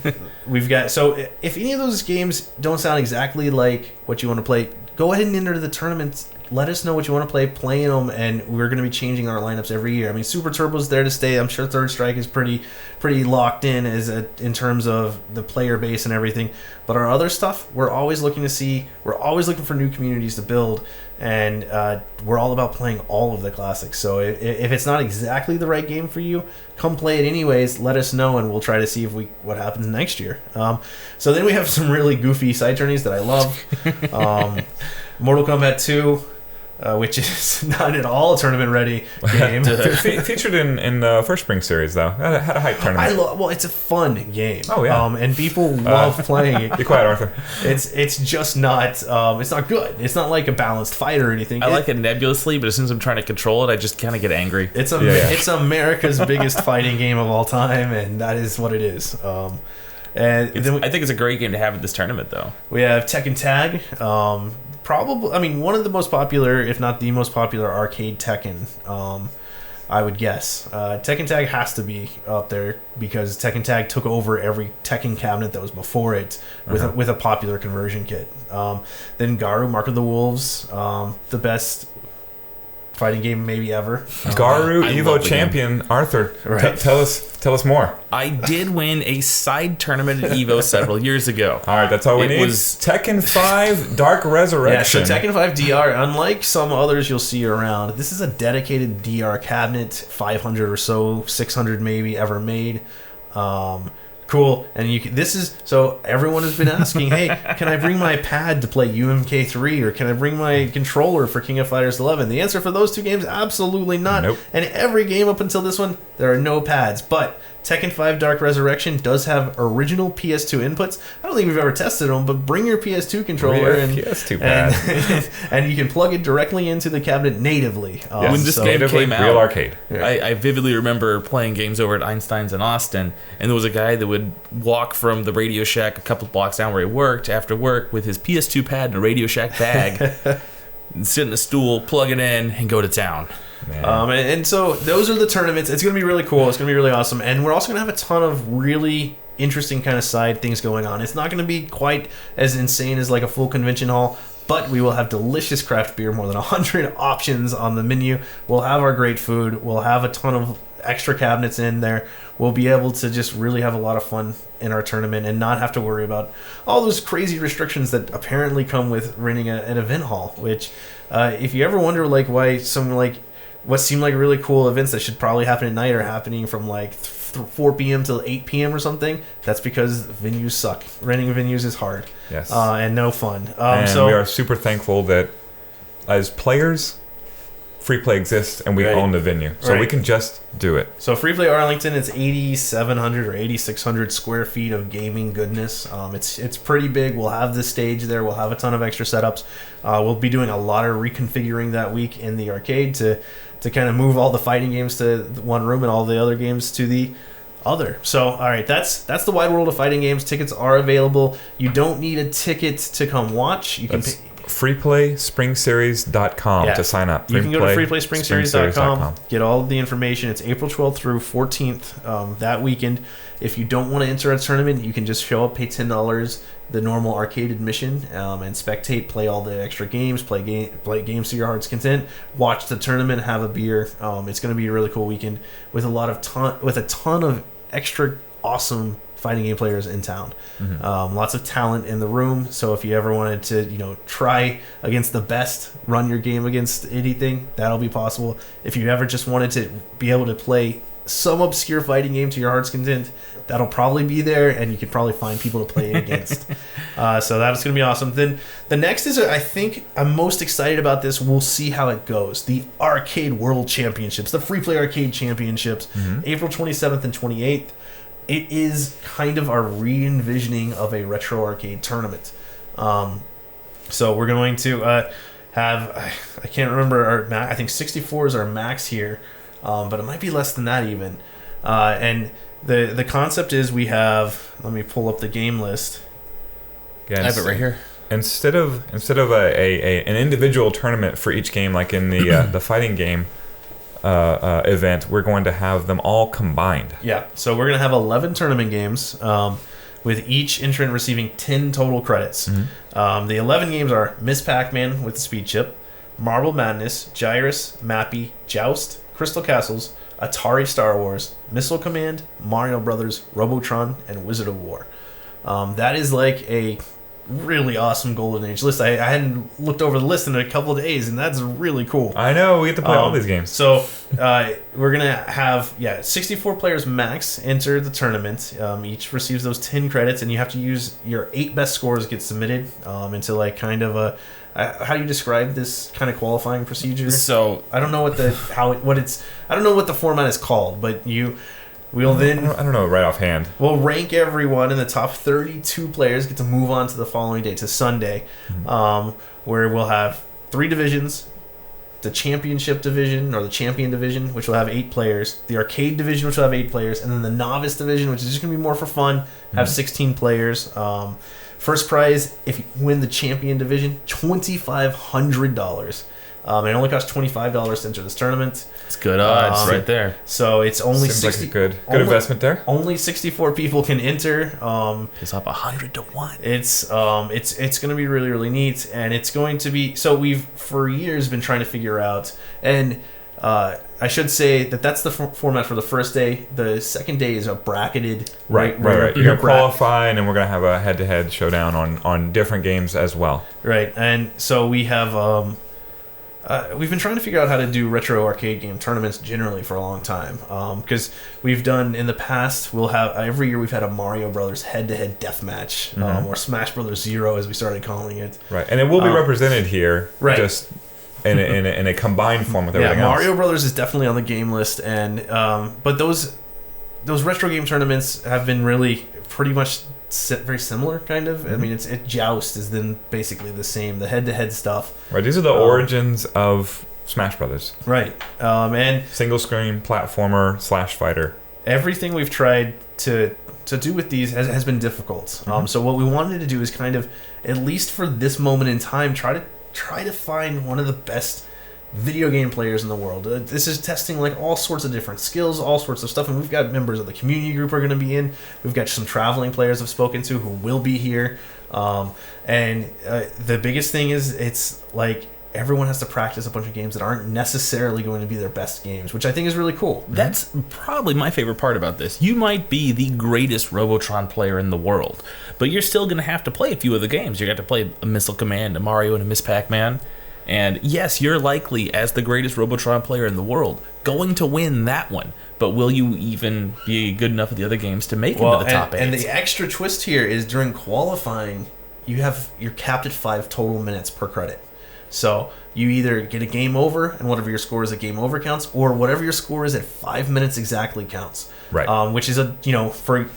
We've got, so if any of those games don't sound exactly like what you want to play, go ahead and enter the tournaments. Let us know what you want to play, playing them, and we're going to be changing our lineups every year. I mean, Super Turbo's there to stay. I'm sure Third Strike is pretty locked in in terms of the player base and everything. But our other stuff, we're always looking for new communities to build, and we're all about playing all of the classics. So if it's not exactly the right game for you, come play it anyways. Let us know, and we'll try to see what happens next year. So then we have some really goofy side journeys that I love. Mortal Kombat 2. Which is not at all a tournament ready game. Featured in the first spring series though. Had a hype tournament. Well, it's a fun game. Oh yeah. And people love playing it. Be quiet, Arthur. It's just not. It's not good. It's not like a balanced fight or anything. I like it nebulously, but as soon as I'm trying to control it, I just kind of get angry. It's America's biggest fighting game of all time, and that is what it is. And then I think it's a great game to have at this tournament, though. We have Tekken Tag. Probably, I mean, one of the most popular, if not the most popular, arcade Tekken. I would guess Tekken Tag has to be up there because Tekken Tag took over every Tekken cabinet that was before it with a popular conversion kit. Then Garou, Mark of the Wolves, the best fighting game maybe ever. Garu I Evo love the champion Arthur. Right. Tell us more. I did win a side tournament at Evo several years ago. All right, that's all we It need. was- Tekken 5 Dark Yeah, Resurrection. so Tekken 5 DR, unlike some others you'll see around, this is a dedicated DR cabinet, 500 or so, 600 maybe ever made. Cool, and this is so everyone has been asking, hey, can I bring my pad to play UMK3 or can I bring my controller for King of Fighters 11? The answer for those two games, absolutely not. Nope. And every game up until this one, there are no pads, but Tekken 5 Dark Resurrection does have original PS2 inputs. I don't think we've ever tested them, but bring your PS2 controller PS2 pad. and you can plug it directly into the cabinet natively. Yes, When this so game natively came out, real arcade. I vividly remember playing games over at Einstein's in Austin, and there was a guy that would walk from the Radio Shack a couple blocks down where he worked after work with his PS2 pad and a Radio Shack bag, and sit in a stool, plug it in, and go to town. And so those are the tournaments. It's going to be really cool. It's going to be really awesome. And we're also going to have a ton of really interesting kind of side things going on. It's not going to be quite as insane as like a full convention hall, but we will have delicious craft beer, more than 100 options on the menu. We'll have our great food. We'll have a ton of extra cabinets in there. We'll be able to just really have a lot of fun in our tournament and not have to worry about all those crazy restrictions that apparently come with renting an event hall, which if you ever wonder like why some like what seemed like really cool events that should probably happen at night are happening from like 4 p.m. till 8 p.m. or something, that's because venues suck. Renting venues is hard. Yes. And no fun. And so we are super thankful that as players, free play exists and we Right. own the venue. So we Right. can just do it. So Free Play Arlington, it's 8,700 or 8,600 square feet of gaming goodness. It's pretty big. We'll have this stage there. We'll have a ton of extra setups. We'll be doing a lot of reconfiguring that week in the arcade to kind of move all the fighting games to one room and all the other games to the other. So, all right, that's the wide world of fighting games. Tickets are available. You don't need a ticket to come watch. You can That's freeplayspringseries.com Yeah. to sign up. You can go to freeplayspringseries.com, get all of the information. It's April 12th through 14th that weekend. If you don't want to enter a tournament, you can just show up, pay $10, the normal arcade admission, and spectate, play all the extra games, play games to your heart's content, watch the tournament, have a beer. It's going to be a really cool weekend with a ton of extra awesome fighting game players in town. Lots of talent in the room. So if you ever wanted to, try against the best, run your game against anything, that'll be possible. If you ever just wanted to be able to play some obscure fighting game to your heart's content, that'll probably be there, and you can probably find people to play it against. So that's going to be awesome. Then the next is, I think I'm most excited about this. We'll see how it goes. The Arcade World Championships, the Free Play Arcade Championships, April 27th and 28th. It is kind of our re-envisioning of a retro arcade tournament. So we're going to have, I can't remember, I think 64 is our max here, but it might be less than that even. And the concept is we have, let me pull up the game list. Yeah, I have it right here. Instead of an individual tournament for each game, like in the the fighting game event, we're going to have them all combined. Yeah, so we're going to have 11 tournament games, with each entrant receiving 10 total credits. The 11 games are Miss Pac-Man with the Speed Chip, Marble Madness, Gyrus, Mappy, Joust, Crystal Castles, Atari Star Wars, Missile Command, Mario Brothers, Robotron, and Wizard of War. That is like a really awesome Golden Age list. I hadn't looked over the list in a couple of days, and that's really cool. I know, we get to play all these games. So we're going to have 64 players max enter the tournament. Each receives those 10 credits, and you have to use your 8 best scores get submitted into like kind of a how do you describe this kind of qualifying procedure? So I don't know what the format is called, but we'll then I don't know right offhand. we'll rank everyone, and the top 32 players get to move on to the following day, to Sunday, where we'll have 3 divisions: the championship division or the champion division, which will have 8 players; the arcade division, which will have 8 players; and then the novice division, which is just going to be more for fun, have 16 players. First prize, if you win the champion division, $2,500. It only costs $25 to enter this tournament. It's good odds right there. So it's only Seems like a good investment there. Only 64 people can enter. It's up 100 to 1. It's going to be really, really neat, and it's going to be. So we've for years been trying to figure out, and I should say that's the format for the first day. The second day is a bracketed. Right. You're gonna qualify, and then we're gonna have a head-to-head showdown on different games as well. Right, and so we have. We've been trying to figure out how to do retro arcade game tournaments generally for a long time, because we've done in the past. We'll have every year we've had a Mario Brothers head-to-head death match, or Smash Brothers Zero as we started calling it. Right, and it will be represented here, right. Just in a combined form with everything else. Mario Brothers is definitely on the game list, and but those retro game tournaments have been really pretty much very similar, kind of. I mean, Joust is then basically the same. The head-to-head stuff. Right. These are the origins of Smash Brothers. Right. And single screen platformer / fighter. Everything we've tried to do with these has been difficult. So what we wanted to do is kind of, at least for this moment in time, try to find one of the best video game players in the world. This is testing like all sorts of different skills, all sorts of stuff, and we've got members of the community group are going to be in. We've got some traveling players I've spoken to who will be here, and the biggest thing is it's like everyone has to practice a bunch of games that aren't necessarily going to be their best games, which I think is really cool. That's probably my favorite part about this. You might be the greatest Robotron player in the world, but you're still going to have to play a few of the games. You're going to have to play a Missile Command, a Mario, and a Miss Pac-Man. And yes, you're likely, as the greatest Robotron player in the world, going to win that one. But will you even be good enough at the other games to make it to the top 8? And the extra twist here is during qualifying, you're capped at 5 total minutes per credit. So you either get a game over, and whatever your score is at game over counts, or whatever your score is at 5 minutes exactly counts. Right. Which is for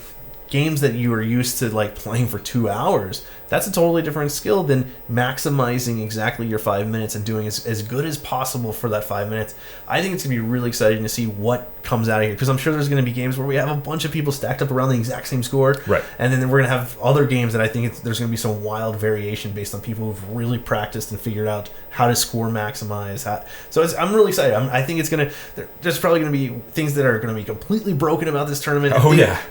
games that you are used to like playing for 2 hours, that's a totally different skill than maximizing exactly your 5 minutes and doing as good as possible for that 5 minutes. I think it's going to be really exciting to see what comes out of here, because I'm sure there's going to be games where we have a bunch of people stacked up around the exact same score. Right. And then we're going to have other games that I think there's going to be some wild variation based on people who've really practiced and figured out how to score maximize. I'm really excited. I think it's going to, there's probably going to be things that are going to be completely broken about this tournament.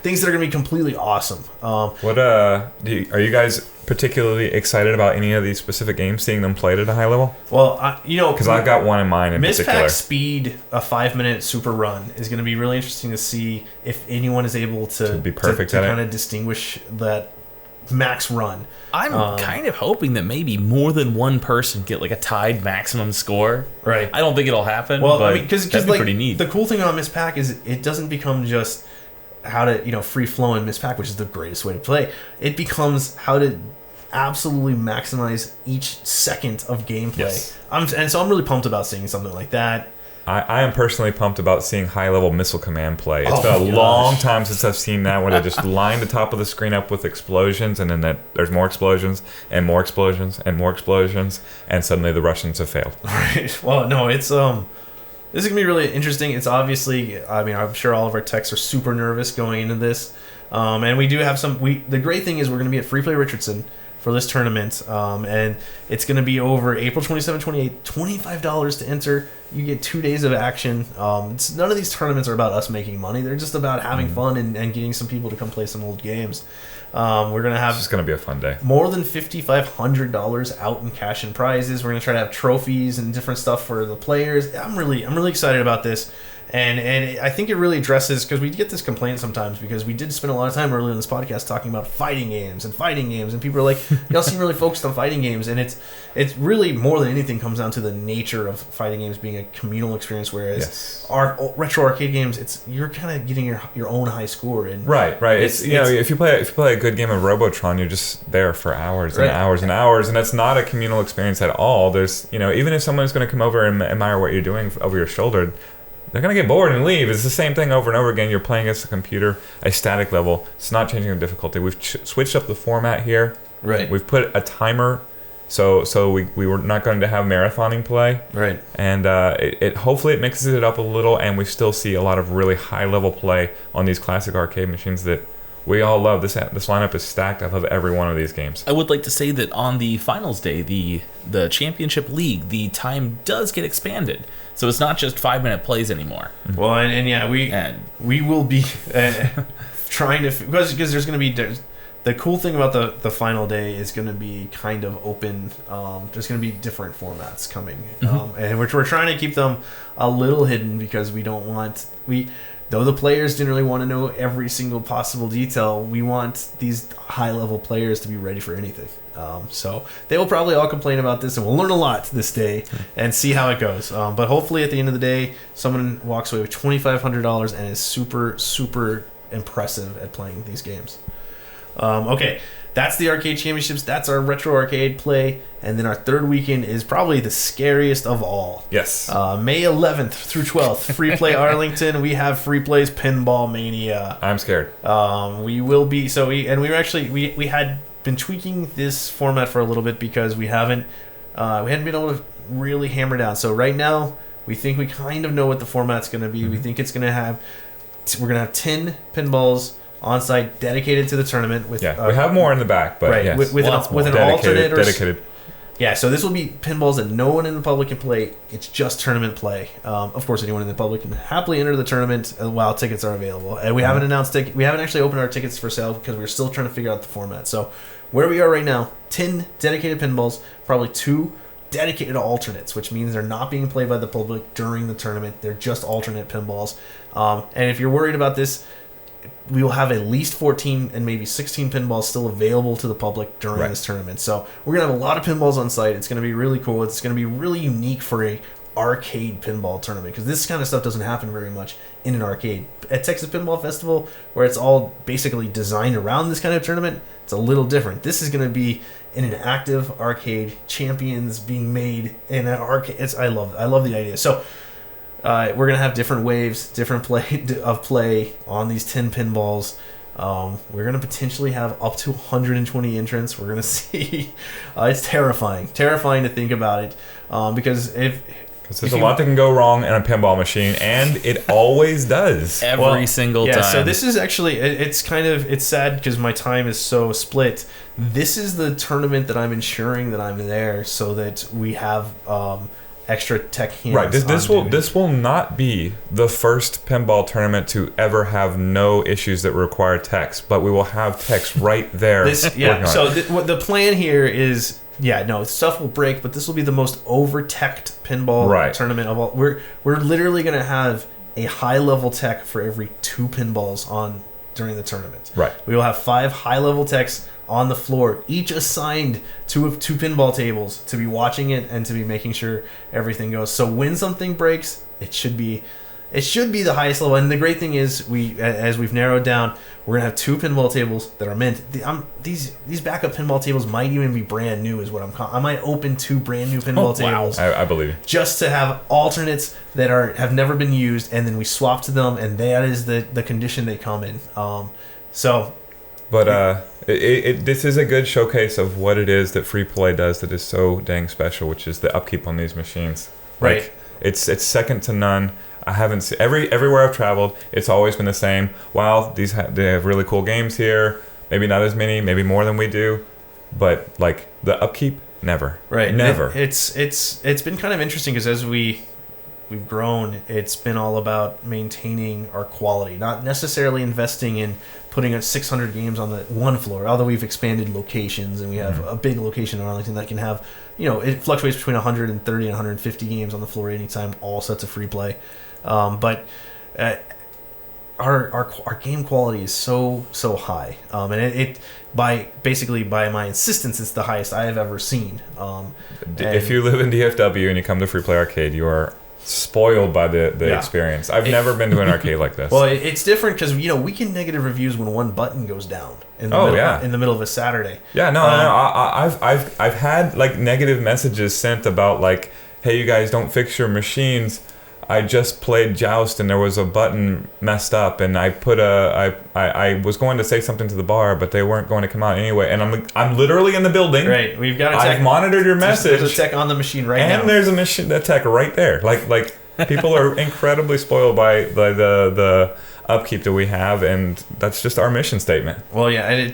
Things that are going to be completely awesome. Are you guys particularly excited about any of these specific games, seeing them played at a high level? Well, because I've got one in mind in particular. Miss Pac Speed, a 5-minute super run, is going to be really interesting to see if anyone is able to be perfect to at kind of distinguish that max run. I'm kind of hoping that maybe more than one person get like a tied maximum score. Right. I don't think it'll happen. Well, but because that'd be like, pretty neat. The cool thing about Miss Pac is it doesn't become just how to free flowing Miss Pac, which is the greatest way to play. It becomes how to absolutely maximize each second of gameplay. Yes. And so I'm really pumped about seeing something like that. I am personally pumped about seeing high-level Missile Command play. It's been a long time since I've seen that, where they just line the top of the screen up with explosions, and then there's more explosions, and more explosions, and more explosions, and suddenly the Russians have failed. Right. Well, no, it's this is going to be really interesting. It's obviously, I mean, I'm sure all of our techs are super nervous going into this. And we do have the great thing is we're going to be at Free Play Richardson for this tournament, and it's going to be over April 27, 28, $25 to enter. You get 2 days of action. None of these tournaments are about us making money. They're just about having fun and getting some people to come play some old games. We're going to have... It's just going to be a fun day. More than $5,500 out in cash and prizes. We're going to try to have trophies and different stuff for the players. I'm really excited about this. And I think it really addresses, because we get this complaint sometimes, because we did spend a lot of time earlier in this podcast talking about fighting games, and people are like, y'all seem really focused on fighting games, and it's really more than anything comes down to the nature of fighting games being a communal experience, whereas our retro arcade games, you're kind of getting your own high score. And right. It's if you play a good game of Robotron, you're just there for hours and hours and hours, and it's not a communal experience at all. There's even if someone's going to come over and admire what you're doing over your shoulder, they're going to get bored and leave. It's the same thing over and over again. You're playing against a computer, a static level. It's not changing the difficulty. We've switched up the format here. Right. We've put a timer, so we were not going to have marathoning play. Right. And hopefully it mixes it up a little, and we still see a lot of really high-level play on these classic arcade machines that we all love this. This lineup is stacked. I love every one of these games. I would like to say that on the finals day, the championship league, the time does get expanded, so it's not just 5-minute plays anymore. Well, and yeah, we will be trying to, because there's going to be. The cool thing about the final day is going to be kind of open. There's going to be different formats coming, and we're trying to keep them a little hidden because we don't want though the players didn't really want to know every single possible detail. We want these high level players to be ready for anything. So they will probably all complain about this, and we'll learn a lot this day and see how it goes. But hopefully, at the end of the day, someone walks away with $2,500 and is super impressive at playing these games. Okay, that's the arcade championships. That's our retro arcade play, and then our third weekend is probably the scariest of all. Yes. May 11th through 12th, free play Arlington. We have free plays Pinball Mania. I'm scared. We will be we had been tweaking this format for a little bit because we hadn't been able to really hammer down. So right now we think we kind of know what the format's going to be. We think it's going to have we're going to have 10 pinballs on site dedicated to the tournament. With we have more in the back, but right, yes. with an alternate or dedicated. Yeah, so this will be pinballs that no one in the public can play. It's just tournament play. Of course, anyone in the public can happily enter the tournament while tickets are available. And we haven't announced we haven't actually opened our tickets for sale because we're still trying to figure out the format. So where we are right now, 10 dedicated pinballs, probably 2 dedicated alternates, which means they're not being played by the public during the tournament. They're just alternate pinballs. And if you're worried about this, we will have at least 14 and maybe 16 pinballs still available to the public during this tournament. So we're going to have a lot of pinballs on site. It's going to be really cool. It's going to be really unique for a arcade pinball tournament because this kind of stuff doesn't happen very much in an arcade. At Texas Pinball Festival, where it's all basically designed around this kind of tournament, it's a little different. This is going to be in an active arcade, champions being made in an arcade. I love the idea. So we're going to have different waves, different play on these 10 pinballs. We're going to potentially have up to 120 entrants. We're going to see. It's terrifying to think about it because there's a lot that can go wrong in a pinball machine, and it always does. Every single time. So this is actually, it's sad because my time is so split. This is the tournament that I'm ensuring that I'm there so that we have extra tech hands. Right. This will not be the first pinball tournament to ever have no issues that require techs, but we will have techs right there. So the plan here is, stuff will break, but this will be the most over-teched pinball tournament of all. We're literally going to have a high-level tech for every 2 pinballs on during the tournament. Right. We will have 5 high-level techs on the floor, each assigned to 2 pinball tables to be watching it and to be making sure everything goes. So when something breaks, it should be the highest level. And the great thing is, as we've narrowed down, we're gonna have 2 pinball tables that are meant. These backup pinball tables might even be brand new. Is what I might open 2 brand new pinball tables. I believe you. Just to have alternates that have never been used, and then we swap to them, and that is the condition they come in. This is a good showcase of what it is that free play does that is so dang special, which is the upkeep on these machines. Right. It's second to none. I haven't seen everywhere I've traveled. It's always been the same. Wow, they have really cool games here. Maybe not as many, maybe more than we do, but like the upkeep, never. Right. Never. It's been kind of interesting because as we've grown, it's been all about maintaining our quality, not necessarily investing in putting 600 games on the one floor, although we've expanded locations and we have a big location in Arlington that can have, it fluctuates between 130 and 150 games on the floor anytime, all sets of free play. But our game quality is so high, and it by my insistence, it's the highest I have ever seen. If you live in DFW and you come to Free Play Arcade, you are spoiled by the experience. I've never been to an arcade like this. Well, it's different because we get negative reviews when one button goes down in the middle of a Saturday. Yeah, no. I've had like negative messages sent about like, hey, you guys don't fix your machines. I just played Joust and there was a button messed up, and I was going to say something to the bar, but they weren't going to come out anyway. And I'm literally in the building. Right, we've got a tech. I've monitored your message. There's a tech on the machine right now, and there's a tech right there. Like people are incredibly spoiled by the upkeep that we have, and that's just our mission statement. Well, yeah, and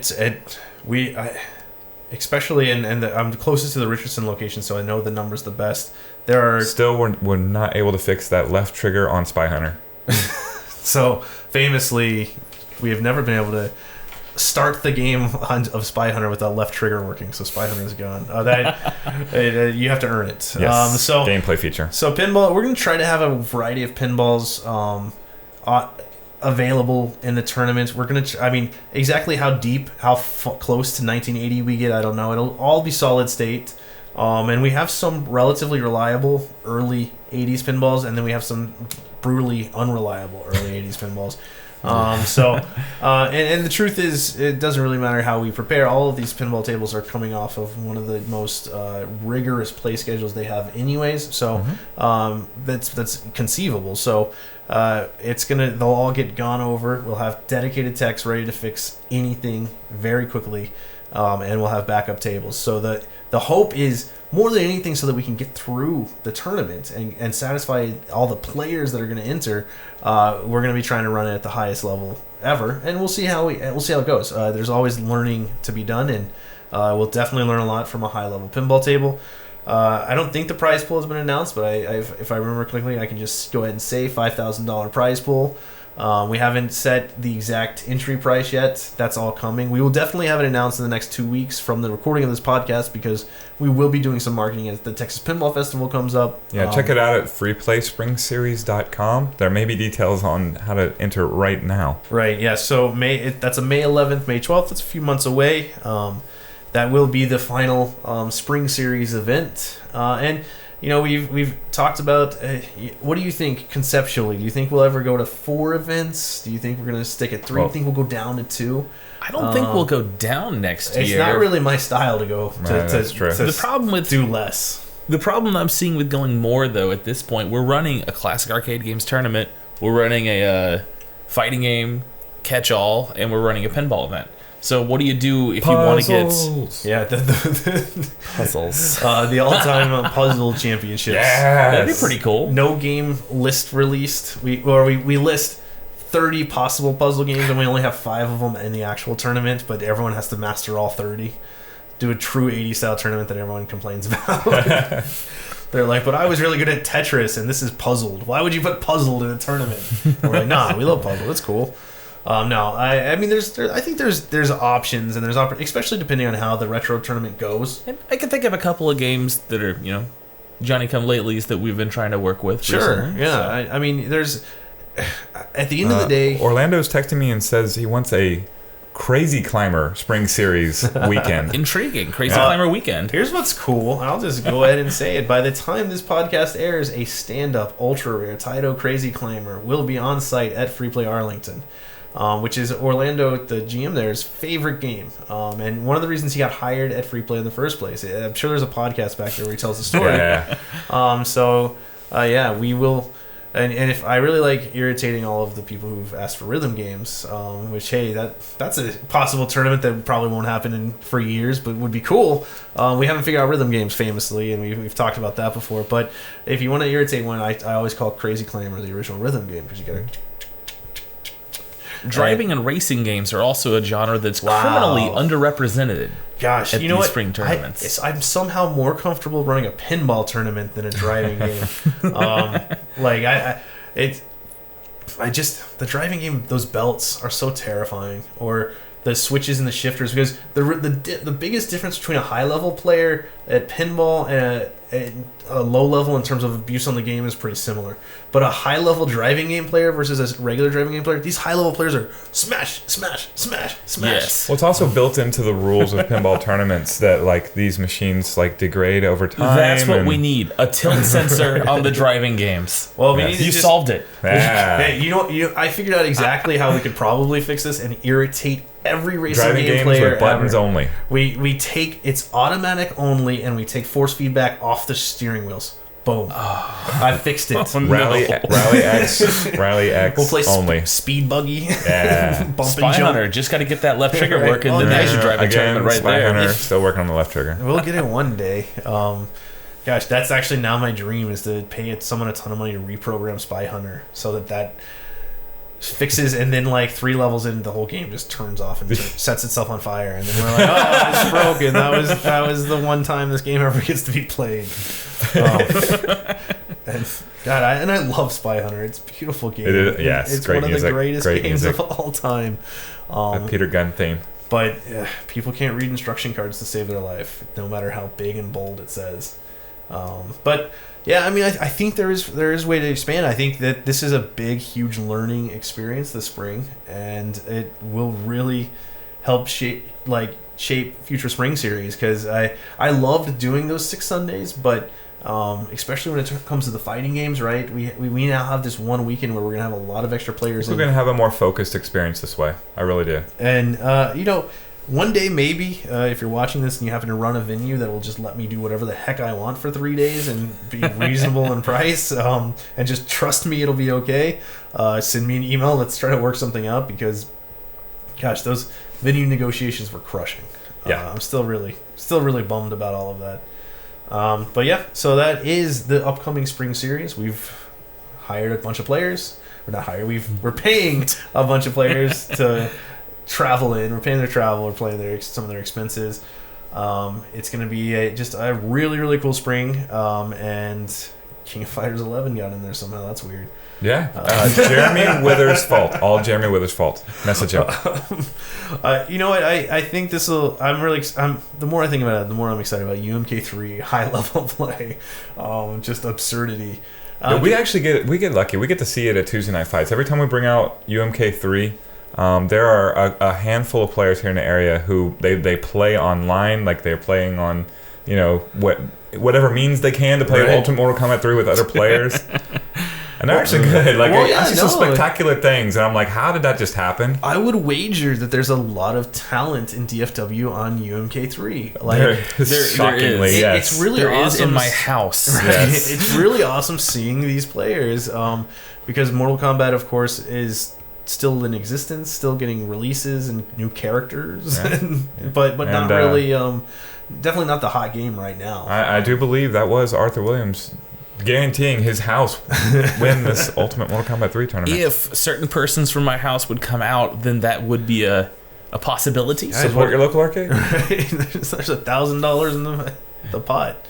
especially I'm closest to the Richardson location, so I know the numbers the best. There are Still, we're not able to fix that left trigger on Spy Hunter. so famously, we have never been able to start the game of Spy Hunter without left trigger working. So Spy Hunter is gone. You have to earn it. Yes, gameplay feature. So pinball, we're going to try to have a variety of pinballs available in the tournament. We're going to, exactly how deep, how close to 1980 we get, I don't know. It'll all be solid state. And we have some relatively reliable early 80s pinballs, and then we have some brutally unreliable early 80s pinballs. And the truth is, it doesn't really matter how we prepare. All of these pinball tables are coming off of one of the most rigorous play schedules they have anyways. So that's conceivable. So they'll all get gone over. We'll have dedicated techs ready to fix anything very quickly, and we'll have backup tables. So the hope is, more than anything, so that we can get through the tournament and satisfy all the players that are going to enter. We're going to be trying to run it at the highest level ever, and we'll see how it goes. There's always learning to be done, and we'll definitely learn a lot from a high level pinball table. I don't think the prize pool has been announced, but if I remember correctly, I can just go ahead and say $5,000 prize pool. We haven't set the exact entry price yet. That's all coming. We will definitely have it announced in the next 2 weeks from the recording of this podcast, because we will be doing some marketing as the Texas Pinball Festival comes up. Yeah, check it out at freeplayspringseries.com. There may be details on how to enter right now. Right, yeah. So that's a May 11th, May 12th. That's a few months away. That will be the final Spring Series event. And we've talked about what do you think conceptually? Do you think we'll ever go to 4 events? Do you think we're going to stick at 3? Do you think we'll go down to 2? I don't think we'll go down next year. It's not really my style to go that's true. The problem with do less. The problem I'm seeing with going more, though, at this point, we're running a classic arcade games tournament, we're running a fighting game catch-all, and we're running a pinball event. So what do you do if you want to get the puzzles? The all-time puzzle championships. Yes. That'd be pretty cool. No game list released. We list 30 possible puzzle games, and we only have 5 of them in the actual tournament. But everyone has to master all 30. Do a true 80s style tournament that everyone complains about. They're like, but I was really good at Tetris, and this is Puzzled. Why would you put Puzzled in a tournament? And we're like, nah, we love Puzzled. It's cool. No, I mean, I think there's options, and there's especially depending on how the retro tournament goes. And I can think of a couple of games that are Johnny-come-latelys that we've been trying to work with. Sure, recently, yeah. So. I mean, there's at the end of the day, Orlando's texting me and says he wants a Crazy Climber Spring Series weekend. Intriguing, Crazy Climber weekend. Here's what's cool. I'll just go ahead and say it. By the time this podcast airs, a stand-up ultra rare Taito Crazy Climber will be on site at Freeplay Arlington. Which is Orlando, the GM there's favorite game. And one of the reasons he got hired at Freeplay in the first place. I'm sure there's a podcast back there where he tells the story. Yeah. We will. And if I really like irritating all of the people who've asked for rhythm games, which, hey, that's a possible tournament that probably won't happen for years, but would be cool. We haven't figured out rhythm games famously, and we've talked about that before. But if you want to irritate one, I always call Crazy Climber the original rhythm game, because you got to... Driving and racing games are also a genre that's criminally underrepresented. Gosh, at you know what? Spring tournaments. I'm somehow more comfortable running a pinball tournament than a driving game. The driving game, those belts are so terrifying, or the switches and the shifters, because the biggest difference between a high level player at pinball and a low level in terms of abuse on the game is pretty similar. But a high level driving game player versus a regular driving game player, these high level players are smash, smash, smash, smash. Yes. Well, it's also built into the rules of pinball tournaments that these machines degrade over time. That's what we need, a tilt sensor on the driving games. Well, you solved it. Yeah. Hey, I figured out exactly how we could probably fix this and irritate every racing driving game games player with buttons ever. only. We take it's automatic only, and we take force feedback off the steering wheels. Boom! I fixed it. Rally X We'll play only. speed buggy. Yeah. Bump Spy and jump. Hunter just got to get that left trigger Right. working, Oh, then yeah. you should drive a tournament right Spy there. Hunter, still working on the left trigger. We'll get it one day. Gosh, that's actually now my dream, is to pay someone a ton of money to reprogram Spy Hunter so that fixes, and then like 3 levels in, the whole game just turns off and sets itself on fire, and then we're like, oh, it's broken. That was the one time this game ever gets to be played. And God, I love Spy Hunter. It's a beautiful game. It is, yeah, it's great one music, of the greatest great games music. of all time. That Peter Gunn theme. But people can't read instruction cards to save their life, no matter how big and bold it says. But yeah, I mean, I think there is a way to expand. I think that this is a big, huge learning experience this spring, and it will really help shape future spring series, because I loved doing those 6 Sundays, but especially when it comes to the fighting games, right? We now have this one weekend where we're gonna have a lot of extra players. We're gonna have a more focused experience this way. I really do. And one day maybe, if you're watching this and you happen to run a venue that will just let me do whatever the heck I want for 3 days and be reasonable in price, and just trust me, it'll be okay. Send me an email. Let's try to work something out, because, gosh, those venue negotiations were crushing. Yeah, I'm still really bummed about all of that. But yeah, so that is the upcoming spring series. We've hired a bunch of players. We're not hired. We're paying a bunch of players to travel in. We're paying their travel. We're paying some of their expenses. It's going to be just a really, really cool spring. And King of Fighters 11 got in there somehow. That's weird. Yeah. Jeremy Withers' fault. All Jeremy Withers' fault. Message him. You know what? I think this will. The more I think about it, the more I'm excited about UMK3 high level play. Just absurdity. We actually get lucky. We get to see it at Tuesday Night Fights. Every time we bring out UMK3, there are a handful of players here in the area who they play online, like they're playing on, whatever means they can to play Ultimate Mortal Kombat 3 with other players. And they're actually good. I see some spectacular things, and I'm like, how did that just happen? I would wager that there's a lot of talent in DFW on UMK3. Shockingly, yes. It's really there awesome. is in my house. Right? Yes. It's really awesome seeing these players, because Mortal Kombat, of course, is still in existence, still getting releases and new characters, but not really. Definitely not the hot game right now. I do believe that was Arthur Williams guaranteeing his house win this Ultimate Mortal Kombat 3 tournament. If certain persons from my house would come out, then that would be a possibility. Support your local arcade. Right? There's $1,000 in the pot.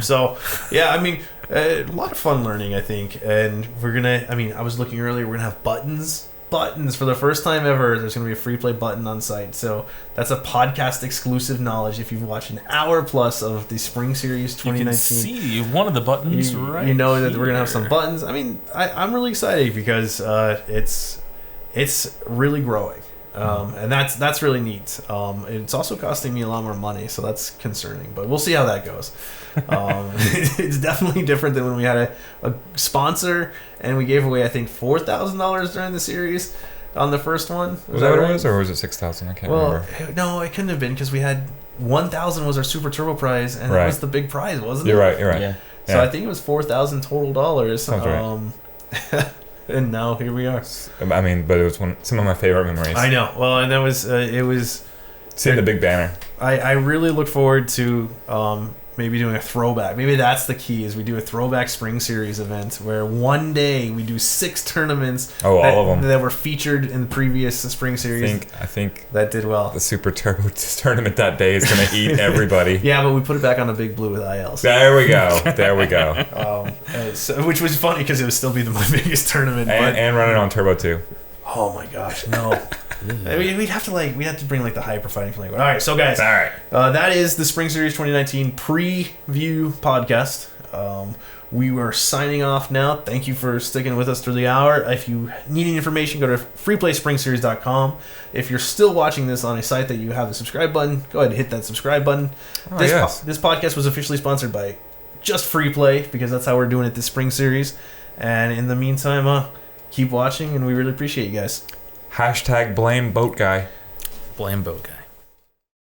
So yeah, I mean, a lot of fun learning, I think, and we're gonna. I mean, I was looking earlier. We're gonna have buttons for the first time ever. There's gonna be a free play button on site, so that's a podcast exclusive knowledge. If you've watched an hour plus of the Spring Series 2019, you can see one of the buttons you know that we're gonna have some buttons. I mean, I'm really excited because it's really growing. And that's really neat. It's also costing me a lot more money, so that's concerning. But we'll see how that goes. It's definitely different than when we had a sponsor and we gave away, I think, $4,000 during the series on the first one. Was that what it was, or was it $6,000? I can't remember. No, it couldn't have been, because we had $1,000 was our Super Turbo prize, and that was the big prize, wasn't it? You're right. Yeah. So I think it was $4,000 total dollars. Sounds right. And now here we are. I mean, but it was some of my favorite memories. I know. Well, and that was it was seeing the big banner. I really look forward to maybe doing a throwback. Maybe that's the key, is we do a throwback Spring Series event where one day we do 6 tournaments. All of them that were featured in the previous Spring Series. I think that did well. The Super Turbo tournament that day is going to eat everybody. Yeah, but we put it back on a big blue with ILs. There we go. Which was funny because it would still be my biggest tournament. And running on Turbo 2. Oh my gosh, no. We'd have to bring the hyper fighting flag. All right, so guys, that is the Spring Series 2019 preview podcast. We were signing off now. Thank you for sticking with us through the hour. If you need any information, go to freeplayspringseries.com. If you're still watching this on a site that you have the subscribe button, go ahead and hit that subscribe button. This podcast was officially sponsored by Just Free Play, because that's how we're doing it this Spring Series. And in the meantime, keep watching, and we really appreciate you guys. #blame boat guy. Blame boat guy.